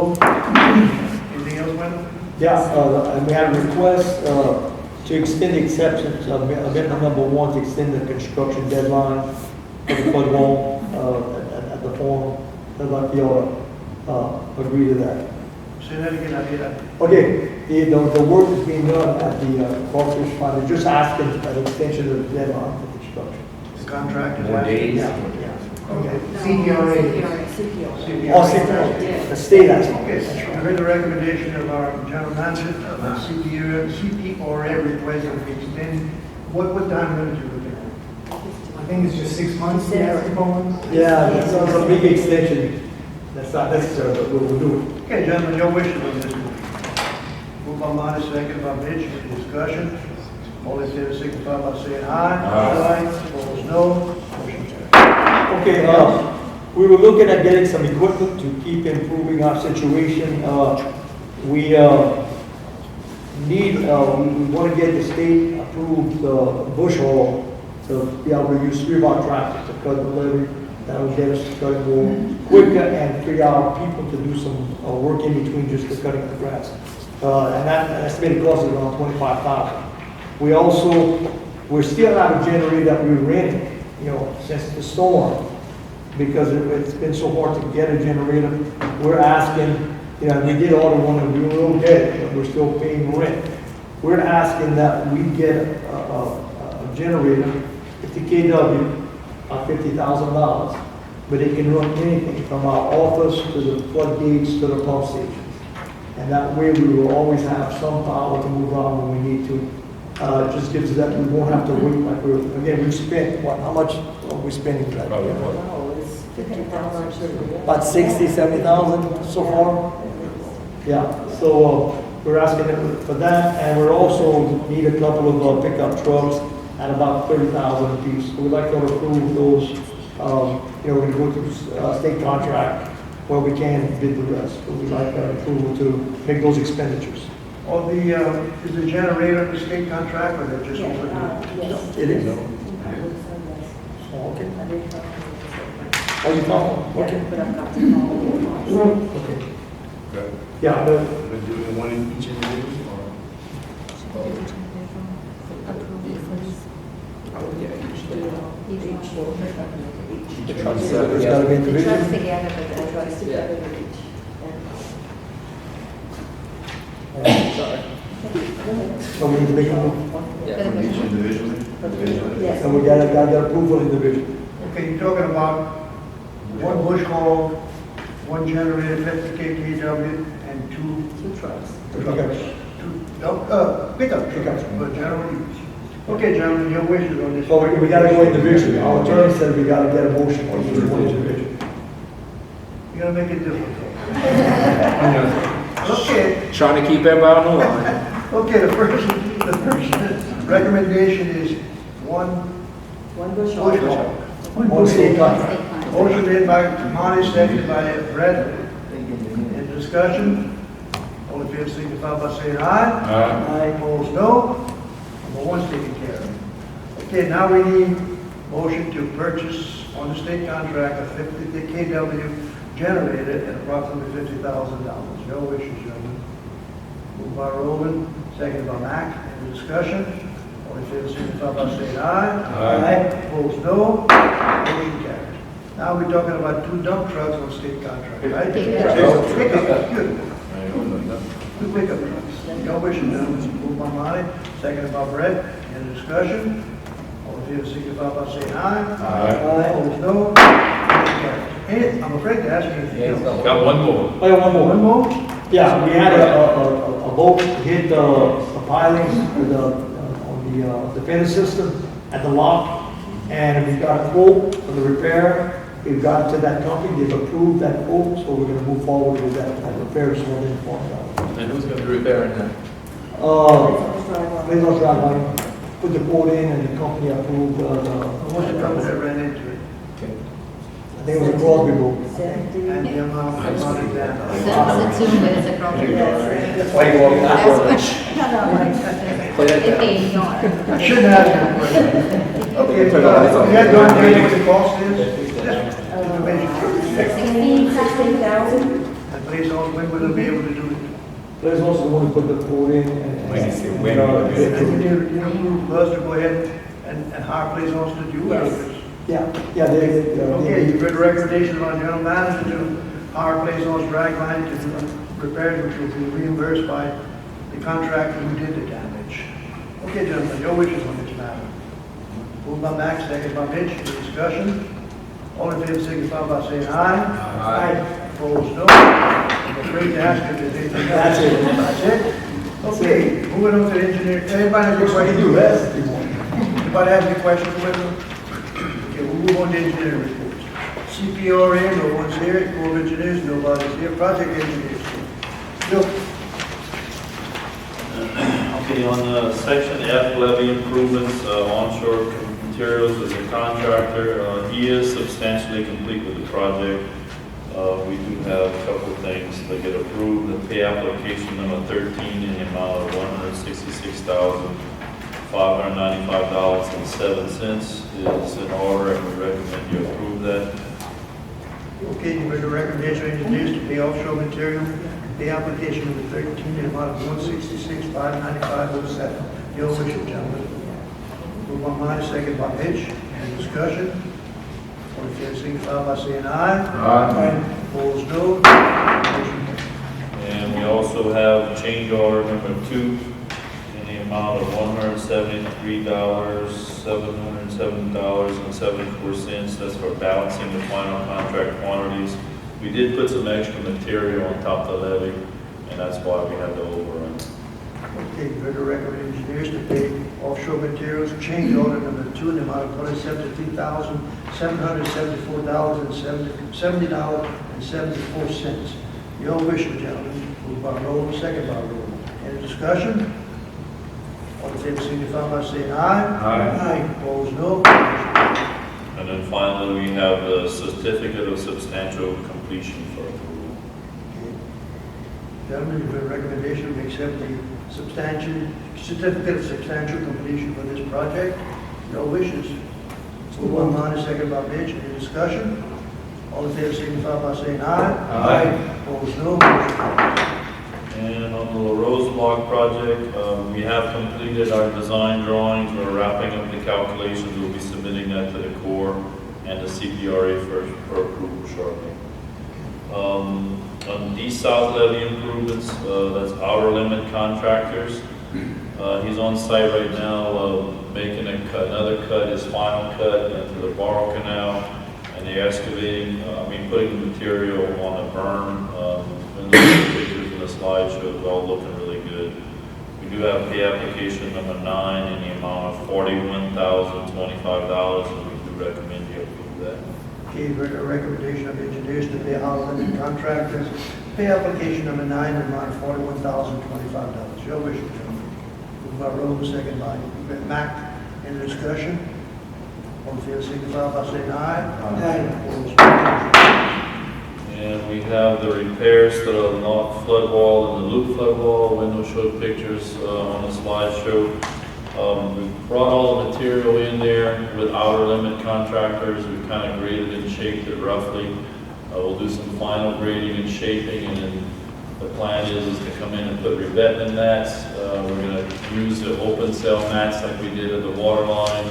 Anything else, Wendell? Yeah, and we have a request to extend the exceptions, amendment number 1 to extend the construction deadline for the flood wall at the forum. I'd like you all to agree to that. Say that again, I did. Okay, the work is being done at the Lafourche Fund. They're just asking an extension of the deadline for construction. The contract is More days? Yeah. Okay. CPRA. All six, the state has. Okay, I heard the recommendation of our general manager, CPRA request that we extend. What time limit you looking at? I think it's just 6 months. Yeah. Yeah, that's a big extension. That's not necessary, but we'll do it. Okay, gentlemen, your wishes on this. Moved by Lonnie, second by Mitch, any discussion? All in favor, signify by saying aye. Aye. Opposed, no. Motion carries. Okay, we were looking at getting some equipment to keep improving our situation. We want to get the state approved bush hog to be able to use 3 of our tractors to cut the levee. That will get us to cut more quicker and free our people to do some work in between just the cutting of the grass. And that estimated cost is around $25,000. We still have a generator that we rented, you know, since the storm, because it's been so hard to get a generator. We're asking, you know, we did order one and we will get it, but we're still paying rent. We're asking that we get a generator, 50 kW, $50,000, but it can run anything from our office to the floodgates to the pump stations. And that way we will always have some power to move around when we need to. It just gives us that we won't have to wait like we've spent, how much are we spending for that? No, it's 50,000. About 60, 70,000 so far? Yeah, so we're asking for that, and we also need a couple of pickup trucks at about 30,000 apiece. So we'd like to approve those, you know, we go through state contract where we can bid the rest. But we'd like approval to make those expenditures. Is the generator the state contract or they're just open? Yes. It is. Oh, okay. Oh, you know? Okay. But I've got to call. Okay. Okay. Yeah, but Been doing one in each individual the trucks, it's got to be The trucks individual. together, but the trucks together with each. Sorry. So we need to make a move. or each individually? Yes. And we got that approval in division. Okay, you're talking about one bush hog, one generator, 50 kW, and two Two trucks. trucks. Pickup trucks for general use. Okay, gentlemen, your wishes on this. So we gotta go in division. Our attorney said we gotta get a motion on each one division. You're gonna make it difficult. Okay, Trying to keep everybody on the line. okay, the first recommendation is one One bush bush hog. hog. On state State contract. contract. Motion made by Monty, seconded by Bretton. In discussion, all in favor signify by saying aye. Aye. Opposed, no. Number one's taken care of. Okay, now we need motion to purchase on the state contract a 50 kW generator at approximately $50,000. Your wishes, gentlemen. Moved by Rowland, seconded by Mack. Any discussion? All in favor signify by saying aye. Aye. Opposed, no. Motion carries. Now we're talking about two dump trucks on state contract, right? Pickup. Pickup, good. Two pickup trucks. Your wishes, gentlemen. Moved by Monty, seconded by Brett. Any discussion? All in favor signify by saying aye. Aye. Opposed, no. Motion carries. Hey, I'm afraid to ask you anything else. Got one more. Oh, yeah, one more. One more? Yeah, we had a boat hit the pilings with on the defense system at the lock, and we got a quote for the repair. We've got to that company, they've approved that quote, so we're gonna move forward with that repair, so we're gonna inform them. And who's going to be repairing that? Please don't drive by, put the quote in, and the company approved, What's the company that ran into it? I think it was a Crosby boat. And the amount of money that. That's assumed that it's a problem. That's Why you walking That's out? what, it paid more. I shouldn't ask you a question. Okay, you got no idea what the cost is? Just information. 16,000. And please, when will they be able to do it? Please also want to put the quote in and. When is it? When? And you approve us to go ahead and hire police officers to do it? Yeah, they. Okay, you've heard the recommendation of our general manager to hire police officer dragline to do repairs, which will be reimbursed by the contractor who did the damage. Okay, gentlemen, your wishes on this matter. Moved by Max, second by Mitch, any discussion? All in favor signify by saying aye. Aye. Opposed, no. I'm afraid to ask if there's anything else. That's it. That's it? Okay, moving on to the engineer. Anybody have any questions? Anybody have any questions with them? Okay, we'll move on to engineering reports. CPRA, no one's here. Corps of Engineers, nobody's here. Project engineers. Bill. Okay, on section F, levee improvements, onshore materials as a contractor, he is substantially complete with the project. We do have a couple of things that get approved. The pay application number 13 in the amount of $166,595.07 is in order, and we recommend you approve that. Okay, you heard the recommendation of engineers to pay offshore material. The application number 13 in the amount of $166,595.07. Your wish, gentlemen. Move by mine, second by Mitch. Any discussion? All in favor, signify by saying aye. Aye. Opposed, no. Motion carries. And we also have change order number 2 in the amount of $173,707.74. That's for balancing the final contract quantities. We did put some extra material on top of the levee, and that's why we had the overrun. Okay, you heard the recommended engineers to pay offshore materials, change order number 2 in the amount of $173,774.74. Your wish, gentlemen. Moved by Rowland, second by Rowland. Any discussion? All in favor, signify by saying aye. Aye. Opposed, no. And then finally, we have the certificate of substantial completion for approval. Okay. Gentlemen, you've heard the recommendation to accept the certificate of substantial completion for this project. Your wishes. Move by Monty, second by Mitch. Any discussion? All in favor, signify by saying aye. Aye. Opposed, no. Motion carries. And on the Rose Block project, we have completed our design drawings. We're wrapping up the calculations. We'll be submitting that to the Corps and the CPRA for approval shortly. On the South Levee improvements, that's outer limit contractors. He's on site right now, making a cut, another cut, his final cut into the Borrow Canal, and they're excavating, putting the material on a berm. And the pictures in the slideshow is all looking really good. We do have pay application number 9 in the amount of $41,025, and we do recommend you approve that. Okay, recommendation of engineers to pay all limited contractors. Pay application number 9 in the amount of $41,025. Your wish, gentlemen. Moved by Rose, second by Mack. Any discussion? All in favor, signify by saying aye. Aye. Opposed? And we have the repairs to the north flood wall and the loop flood wall. Window showed pictures on the slideshow. We brought all the material in there with outer limit contractors. We kind of graded and shaped it roughly. We'll do some final grading and shaping, and then the plan is to come in and put revetment mats. We're going to use the open cell mats like we did at the water line,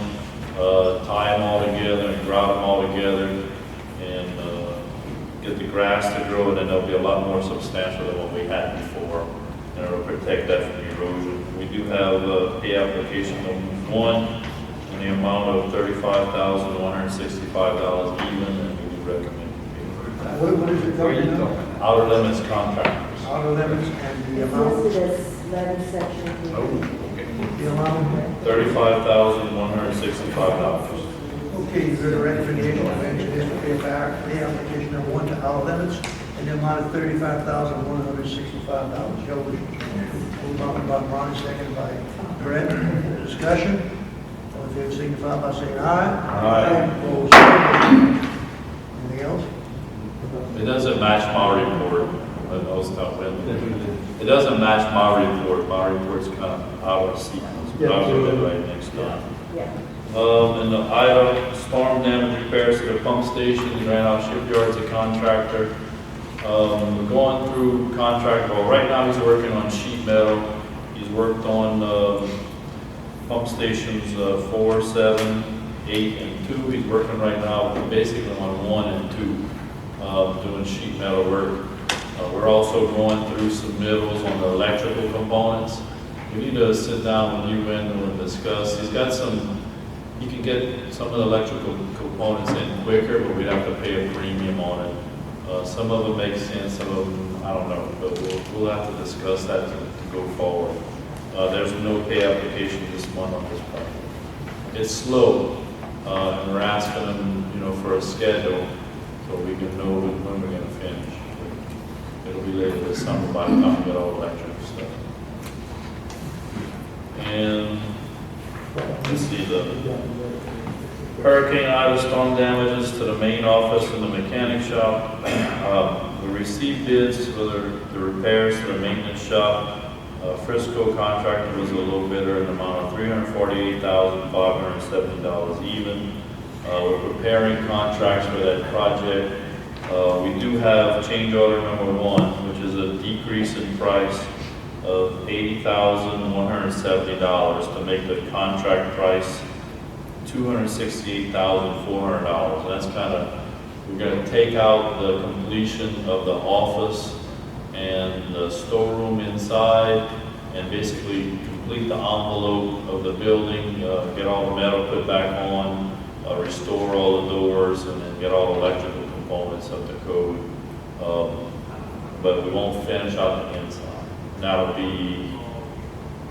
tie them all together and grout them all together, and get the grass to grow, and then they'll be a lot more substantial than what we had before, and it'll protect that from erosion. We do have pay application number 1 in the amount of $35,165 even, and we do recommend What is it company now? outer limits contractors. Outer limits and the It's amount, listed as levy section. the amount. $35,165. Okay, you heard the recommendation of engineers to pay application number 1 to outer limits in the amount of $35,165. Your wish. Moved by Ronnie, second by Bretton. Discussion? All in favor, signify by saying aye. Aye. Opposed? Anything else? It doesn't match my report. It doesn't match my report. My report's kind of out of sequence, but I'll do that right next time. Yeah. And the Ida storm damage repairs to the pump station, ran out shipyards, a contractor. We're going through contract, well, right now he's working on sheet metal. He's worked on pump stations 4, 7, 8, and 2. He's working right now basically on 1 and 2, doing sheet metal work. We're also going through submittals on the electrical components. We need to sit down with you and discuss. He's got some, you can get some of the electrical components in quicker, but we'd have to pay a premium on it. Some of them make sense, some of them, I don't know, but we'll have to discuss that to go forward. There's no pay application this month on this project. It's slow, and we're asking them, for a schedule so we can know when we're going to finish. It'll be later this summer by the time we get all the electrical stuff. And let's see, the Hurricane Ida storm damages to the main office and the mechanic shop. We received bids for the repairs to the maintenance shop. Frisco contractor was a little bidder in the amount of $348,570 even. We're preparing contracts for that project. We do have change order number 1, which is a decrease in price of $80,170 to make the contract price $268,400. And that's kind of, we're going to take out the completion of the office and the storeroom inside and basically complete the envelope of the building, get all the metal put back on, restore all the doors, and then get all the electrical components up to code. But we won't finish out the inside. That'll be,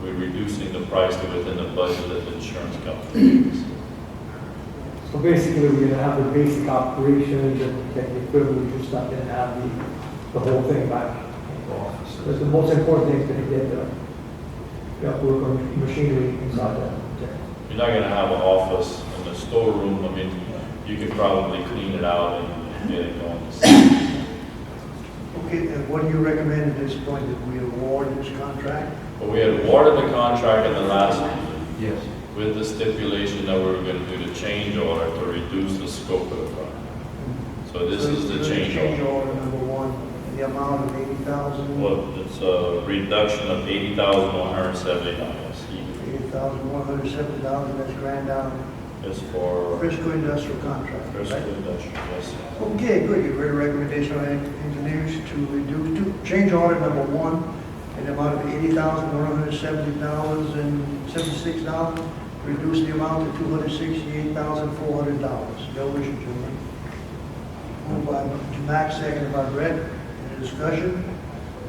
we're reducing the price to within the budget that the insurance company uses. So basically, we're gonna have the basic operations and the equipment, we're just not gonna have the whole thing back in the office. But the most important thing is gonna get the work on machinery inside that. You're not gonna have an office in the storeroom. I mean, you could probably clean it out and get it going. Okay, and what do you recommend at this point, that we award this contract? But we had awarded the contract in the last one Yes. with the stipulation that we were gonna do the change order to reduce the scope of the project. So this is the change order. Change order number 1, the amount of $80,000. Well, it's a reduction of $80,170. $80,170, that's grand down It's for Frisco Industrial Contract. Frisco right? Industrial, yes. Okay, good, you've heard a recommendation of engineers to reduce, to change order number 1 in the amount of $80,170.76, reduce the amount to $268,400. Your wish, gentlemen. Moved by Max, seconded by Brett. Any discussion?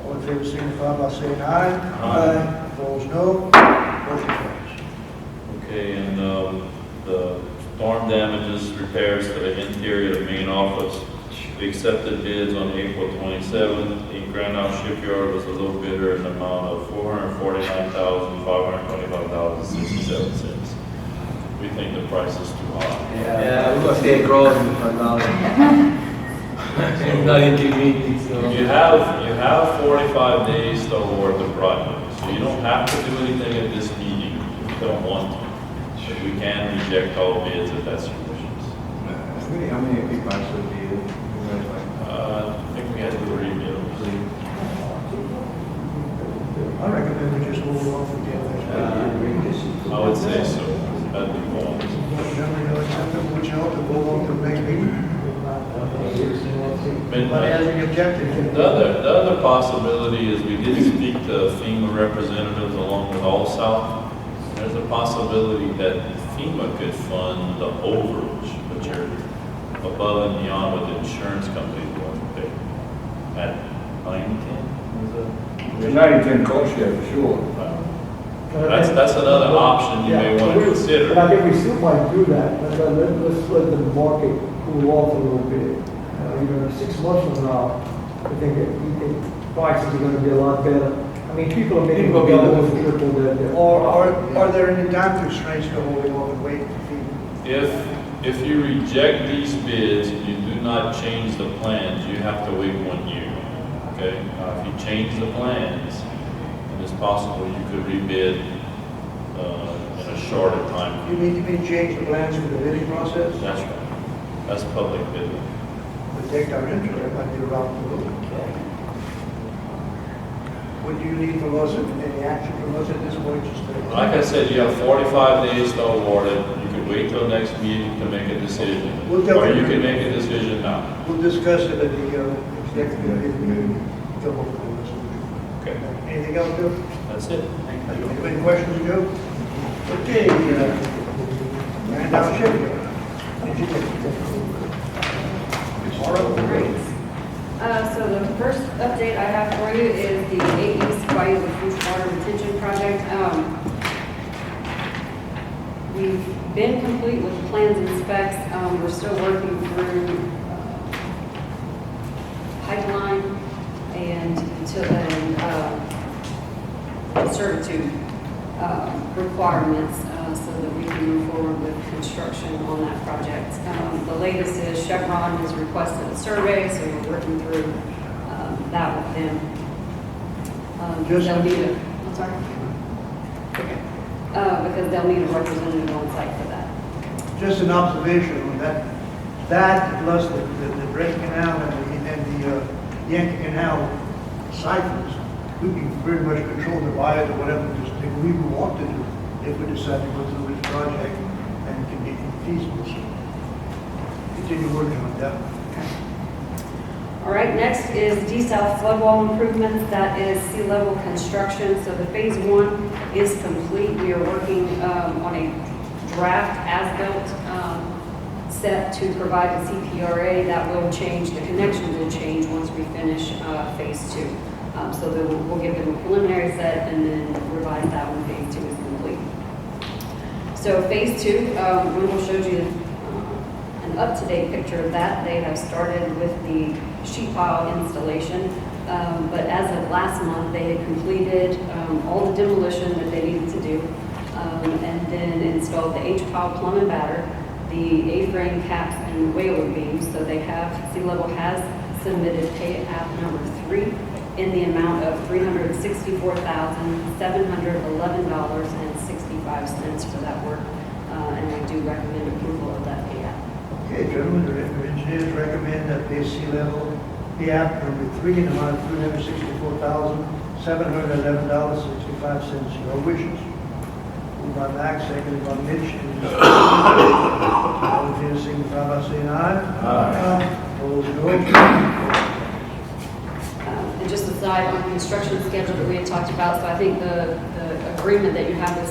All in favor signify by saying aye. Aye. Opposed, no. Motion carries. Okay, and the storm damages repairs to the interior of the main office. We accepted bids on April 27th. The Grand Shipyard was a little bidder in the amount of $449,525.67. We think the price is too high. Yeah, we're gonna stay growing for now. It's not inconvenient, so. You have 45 days to award the project, so you don't have to do anything at this meeting if you don't want to. But we can reject all bids if that's your wishes. How many people actually did? I think we had to rebid. I recommend we just move on from the I would say so. That'd be fine. Gentlemen, you accept it, would you help to move on to the next meeting? Anybody has any objections? The other possibility is we did speak to FEMA representatives along with All South. There's a possibility that FEMA could fund the overage, but you're above and beyond what the insurance company will pay. At 9-10? It's not even close yet, for sure. That's another option you may want to consider. But I think we still might do that, but let's let the market cool off a little bit. Even 6 months from now, I think prices are gonna be a lot better. I mean, people are making double and triple their. Or are there any time constraints to holding on and waiting for FEMA? If you reject these bids and you do not change the plans, you have to wait 1 year. Okay? Now, if you change the plans, then it's possible you could rebid in a shorter time. You need to change the plans for the bidding process? That's right. That's public bidding. Protect our interest, that might be around the world. What do you need from us, any action from us at this point? Like I said, you have 45 days to award it. You could wait till next meeting to make a decision. Or you can make a decision now. We'll discuss it at the executive meeting. Come up with a resolution. Okay. Anything else, Bill? That's it. Any questions, Joe? Okay, Canal Shipyard. So the first update I have for you is the 8 East Bayou Lafourche Water Retention Project. We've been complete with the plans and specs. We're still working through pipeline and certitude requirements so that we can move forward with construction on that project. The latest is Chevron has requested a survey, so we're working through that with them. They'll need I'm sorry? Okay. Because they'll need a representative on site for that. Just an observation on that. That plus the Bretton Canal and the Yankee Canal siphons, we can pretty much control the bias or whatever we want to do if we decide to go through this project and it can be feasible. So continue working on that. All right, next is D-South flood wall improvements. That is sea level construction. So the phase 1 is complete. We are working on a draft as-built set to provide the CPRA. That will change, the connections will change once we finish phase 2. So we'll give them a preliminary set and then revise that when phase 2 is complete. So phase 2, we will show you an up-to-date picture of that. They have started with the sheet pile installation, but as of last month, they had completed all the demolition that they needed to do, and then installed the H-pile plumb and batter, the A-frame caps and whaler beams. So they have, Sea Level has submitted pay app number 3 in the amount of $364,711.65 for that work, and we do recommend approval of that pay app. Okay, gentlemen, the engineers recommend that they Sea Level the app number 3 in the amount of $364,711.65. Your wishes. Moved by Max, seconded by Mitch. All in favor, signify by saying aye. Aye. Opposed, no. And just a side slide on construction schedule that we had talked about. So I think the agreement that you have with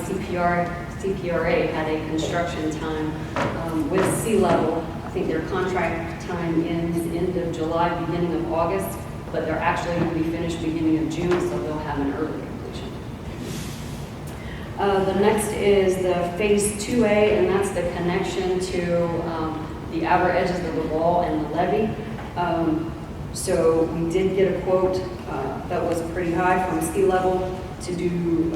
CPRA had a construction time with sea level. I think their contract time ends end of July, beginning of August, but they're actually going to be finished beginning of June, so they'll have an early completion. The next is the Phase 2A, and that's the connection to the outer edges of the wall and the levee. So we did get a quote that was pretty high from sea level to do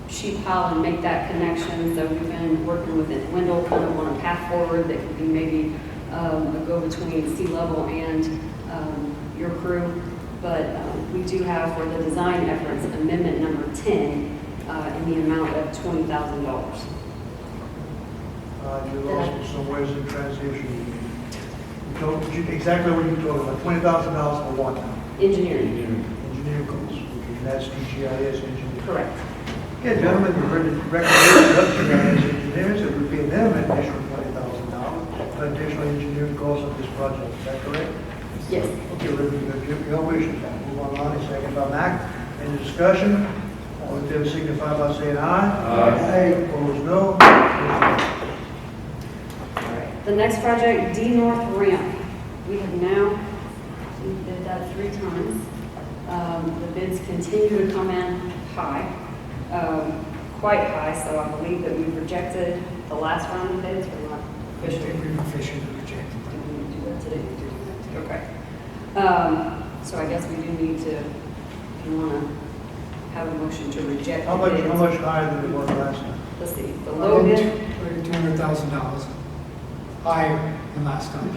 sheet pile and make that connection. So we've been working with Wendell kind of on a path forward that could be maybe a go-between sea level and your crew. But we do have for the design efforts amendment number 10 in the amount of $20,000. You lost me somewhere in transition. Exactly what you told about, $20,000 for what now? Engineering. Engineering costs, and that's DGIS engineering. Correct. Okay, gentlemen, we've heard the recommendation of GIS engineers that we pay them an additional $20,000 for additional engineering costs of this project. Is that correct? Yes. Okay, your wishes. Move on, second by Mac. Any discussion? All in favor signify by saying aye. Aye. Opposed, no. The next project, D North Ramp. We have now, we did that 3 times. The bids continue to come in high, quite high, so I believe that we rejected the last round of bids, or not officially. We officially rejected. Did we do that today? Okay. So I guess we do need to, if you want to have a motion to reject How the much bids. higher than it was last time? Let's see, the low bid, $200,000 higher than last time.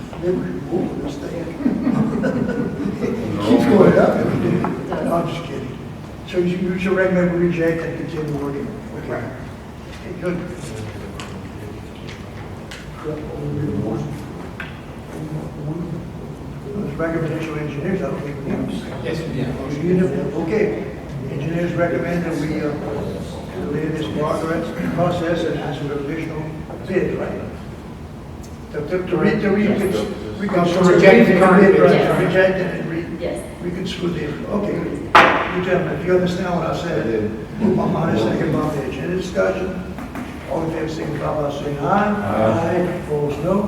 Keeps going up. No, I'm just kidding. So you should recommend we reject and continue working? Okay. Okay, good. Those recommendation of engineers, I don't think we need. Yes, we did. Okay. Engineers recommend that we delay this process and ask for additional bid, right? To reject the current bid. Reject it and yes. reconsider it. Okay. You gentlemen, if you understand what I said, move on a second by Mitch. Any discussion? All in favor, signify by saying aye. Aye. Opposed, no.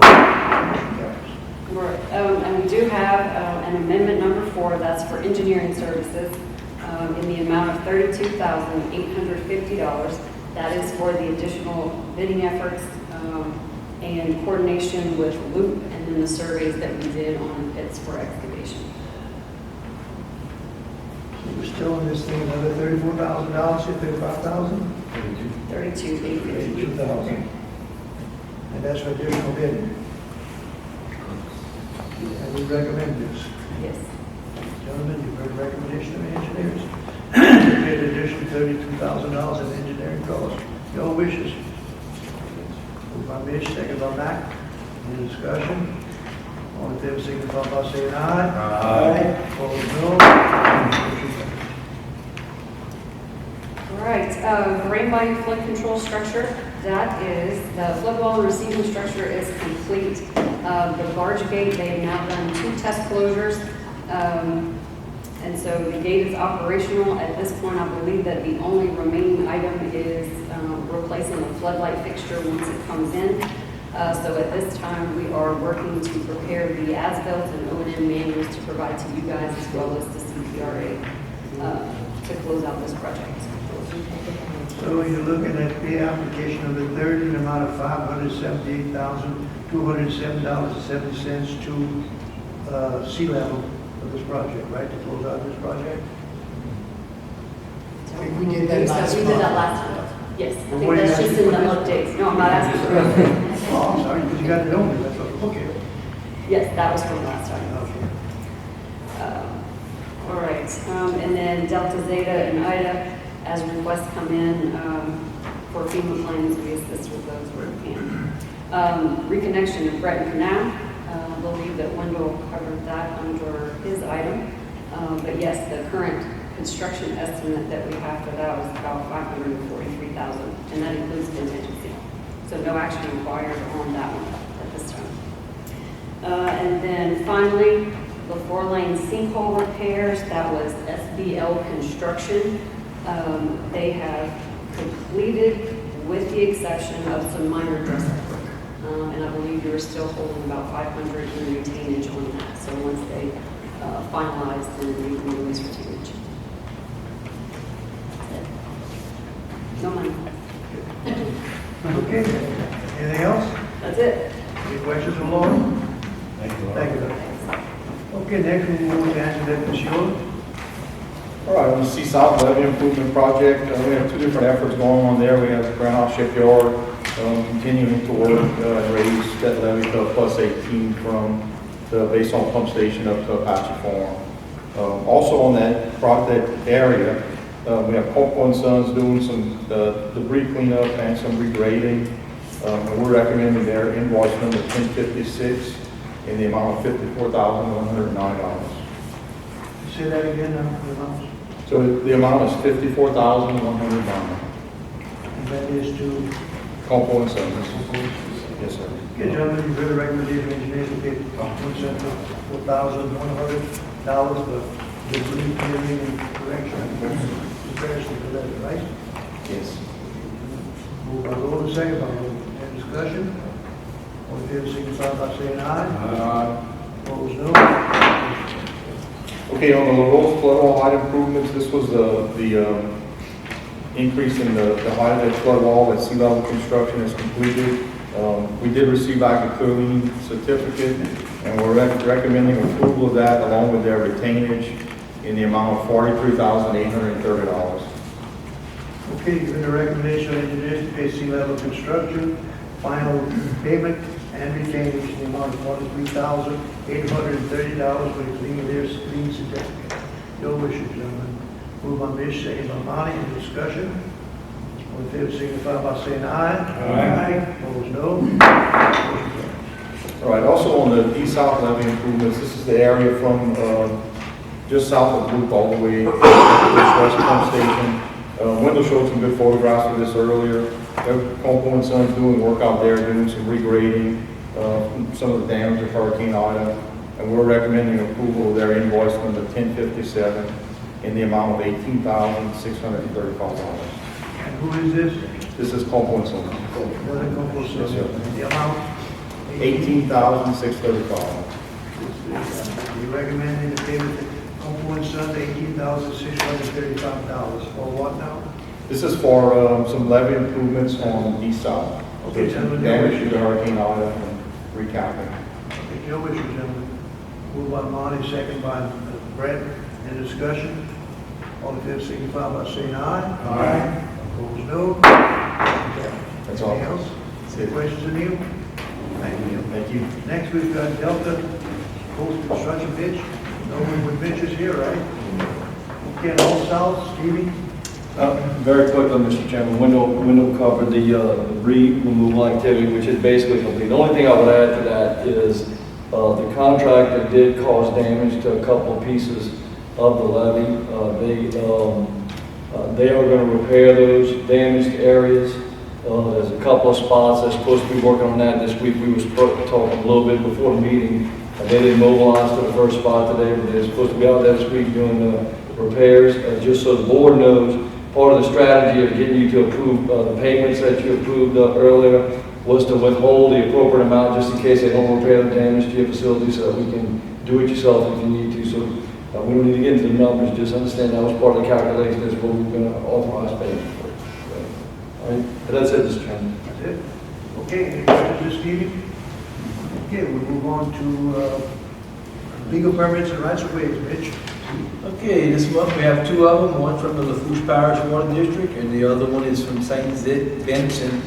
Right. And we do have an amendment number 4, that's for engineering services in the amount of $32,850. That is for the additional bidding efforts and coordination with Loop and then the surveys that we did on pits for excavation. We're still in this thing, another $34,000, say $35,000? $32,850. $32,000. And that's for additional bidding. And we recommend this. Yes. Gentlemen, you've heard the recommendation of the engineers. We paid an additional $32,000 in engineering costs. Your wishes. Moved by Mitch, second by Mac. Any discussion? All in favor, signify by saying aye. Aye. Opposed, no. All right, Rain Body Flood Control Structure, that is, the flood wall and receiving structure is complete. The barge gate, they have now done 2 test closures. And so the gate is operational. At this point, I believe that the only remaining item is replacing the floodlight fixture once it comes in. So at this time, we are working to prepare the as-built and O&M manuals to provide to you guys as well as the CPRA to close out this project. So you're looking at the application of the third in the amount of $578,207.70 to sea level of this project, right, to close out this project? We did that last We did that month. last month. Yes, I Well, think what that's do you just ask in the for? updates. No, I'm not asking for it. Oh, I'm sorry, because you got it on me, that's what, okay. Yes, that was from last time. Okay. All right, and then Delta, Zeta, and Ida, as requests come in for FEMA plans, we assist with those where we can. Reconnection of Bretton Canal, I believe that Wendell covered that under his item. But yes, the current construction estimate that we have for that was about $543,000, and that includes contingency. So no action required on that one at this time. And then finally, Lafourche Lane sinkhole repairs, that was SBL Construction. They have completed with the exception of some minor dress-up work. And I believe you're still holding about 500 in retainage on that. So once they finalize, then we can release retainage. That's it. No money. Okay, anything else? That's it. Any questions of Laura? Thank you. Thank you. Okay, next we move to answer that, Ms. Shula. All right, on the Seaside Levee Improvement Project, we have two different efforts going on there. We have the Groundhouse Shipyard continuing to work and raise that levee to a plus 18 from the base on pump station up to Apache Farm. Also on that project area, we have Coco and Sons doing some debris cleanup and some regrading. And we're recommending their invoice number 1056 in the amount of $54,109. Say that again, the amount. So the amount is $54,109. And that is to, Coco and Sons. Yes, sir. okay, gentlemen, you've heard the recommendation of engineers to pay $4,100 for debris clearing and correction and comparison to that, right? Yes. Move by Lord, second by Lord. Any discussion? All in favor, signify by saying aye. Opposed, no. Okay, on the Lafourche flood wall height improvements, this was the increase in the height of that flood wall that sea level construction is completed. We did receive back a clearing certificate, and we're recommending approval of that along with their retainage in the amount of $43,830. Okay, you've heard the recommendation of engineers to pay sea level construction, final payment and retainage in the amount of $43,830 for the clean certificate. Your wishes, gentlemen. Move by Mish, second by Monty. Any discussion? All in favor, signify by saying aye. Aye. Opposed, no. Motion carries. All right, also on the east south levee improvements, this is the area from just south of Loop all the way to the West Pump Station. Wendell showed some good photographs of this earlier. Coco and Sons doing work out there, doing some regrading, some of the damage of Hurricane Ida, and we're recommending approval of their invoice number 1057 in the amount of $18,635. And who is this? This is Coco and Sons. What is Coco Yes, sir. The amount? $18,635. You recommending the payment to Coco and Sons, $18,635. For what now? This is for some levee improvements on the east side. Okay, gentlemen. Damage due to Hurricane Ida and recapping. Okay, your wishes, gentlemen. Moved by Monty, second by Brett. Any discussion? All in favor, signify by saying aye. Aye. Opposed, no. That's all. Anything else? That's Any it. questions, Neil? Thank you. Thank you. Next, we've got Delta Coast Construction Pitch. No one with bitches here, right? Okay, all south, Stevie? Very quickly, Mr. Chairman, window covered the debris removal activity, which is basically complete. The only thing I would add to that is the contractor did cause damage to a couple of pieces of the levee. They are going to repair those damaged areas. There's a couple of spots they're supposed to be working on that this week. We was talking a little bit before the meeting. They didn't mobilize to the first spot today, but they're supposed to be out there this week doing the repairs. Just so the board knows, part of the strategy of getting you to approve the payments that you approved earlier was to withhold the appropriate amount just in case they don't repair the damage to your facility so that we can do it yourself if you need to. So we don't need to get into the numbers, just understand that was part of the calculation, that's what we're going to authorize payments for. All right, but that's it, Mr. Chairman. That's it? Okay, any questions, Stevie? Okay, we'll move on to legal permits and rights of ways, Mitch. Okay, this month we have two of them, one from the Lafourche Parish Water District and the other one is from St. Vincent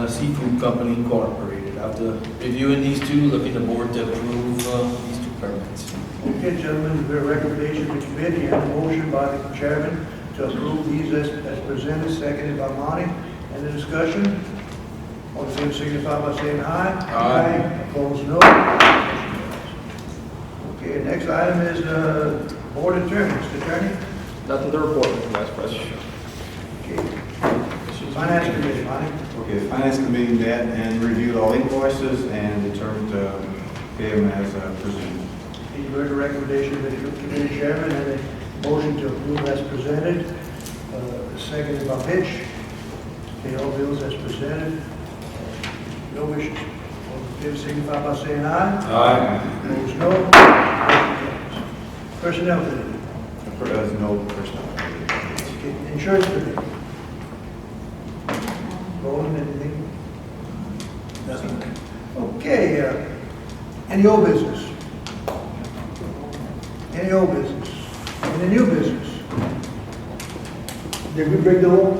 Seafood Company Incorporated. After reviewing these two, looking the board to approve these two permits. Okay, gentlemen, the recommendation of the committee and a motion by the chairman to approve these as presented, seconded by Monty. Any discussion? All in favor, signify by saying aye. Aye. Opposed, no. Okay, next item is board attorney. Mr. Attorney? Nothing to report, Mr. Vice President. Okay. Finance committee, Monty. Okay, the Finance Committee met and reviewed all invoices and determined to pay them as presented. You've heard the recommendation of the committee chairman and a motion to approve as presented. Seconded by Mitch. Pay all bills as presented. No wishes. All in favor, signify by saying aye. Aye. Opposed, no. Personnel committee. There's no personnel. Insurance committee. Roland, anything? Nothing. Okay, any old business? Any old business? Any new business? Did we break the law?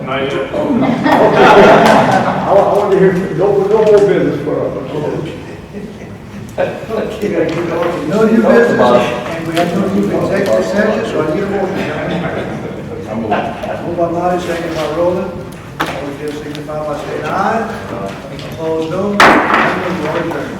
Not yet. I want to hear, no more business for us. No new business, and we have no new executive session, so I need a motion. Moved by Marty, second by Roland. All in favor, signify by saying aye. Opposed, no. Meeting is adjourned.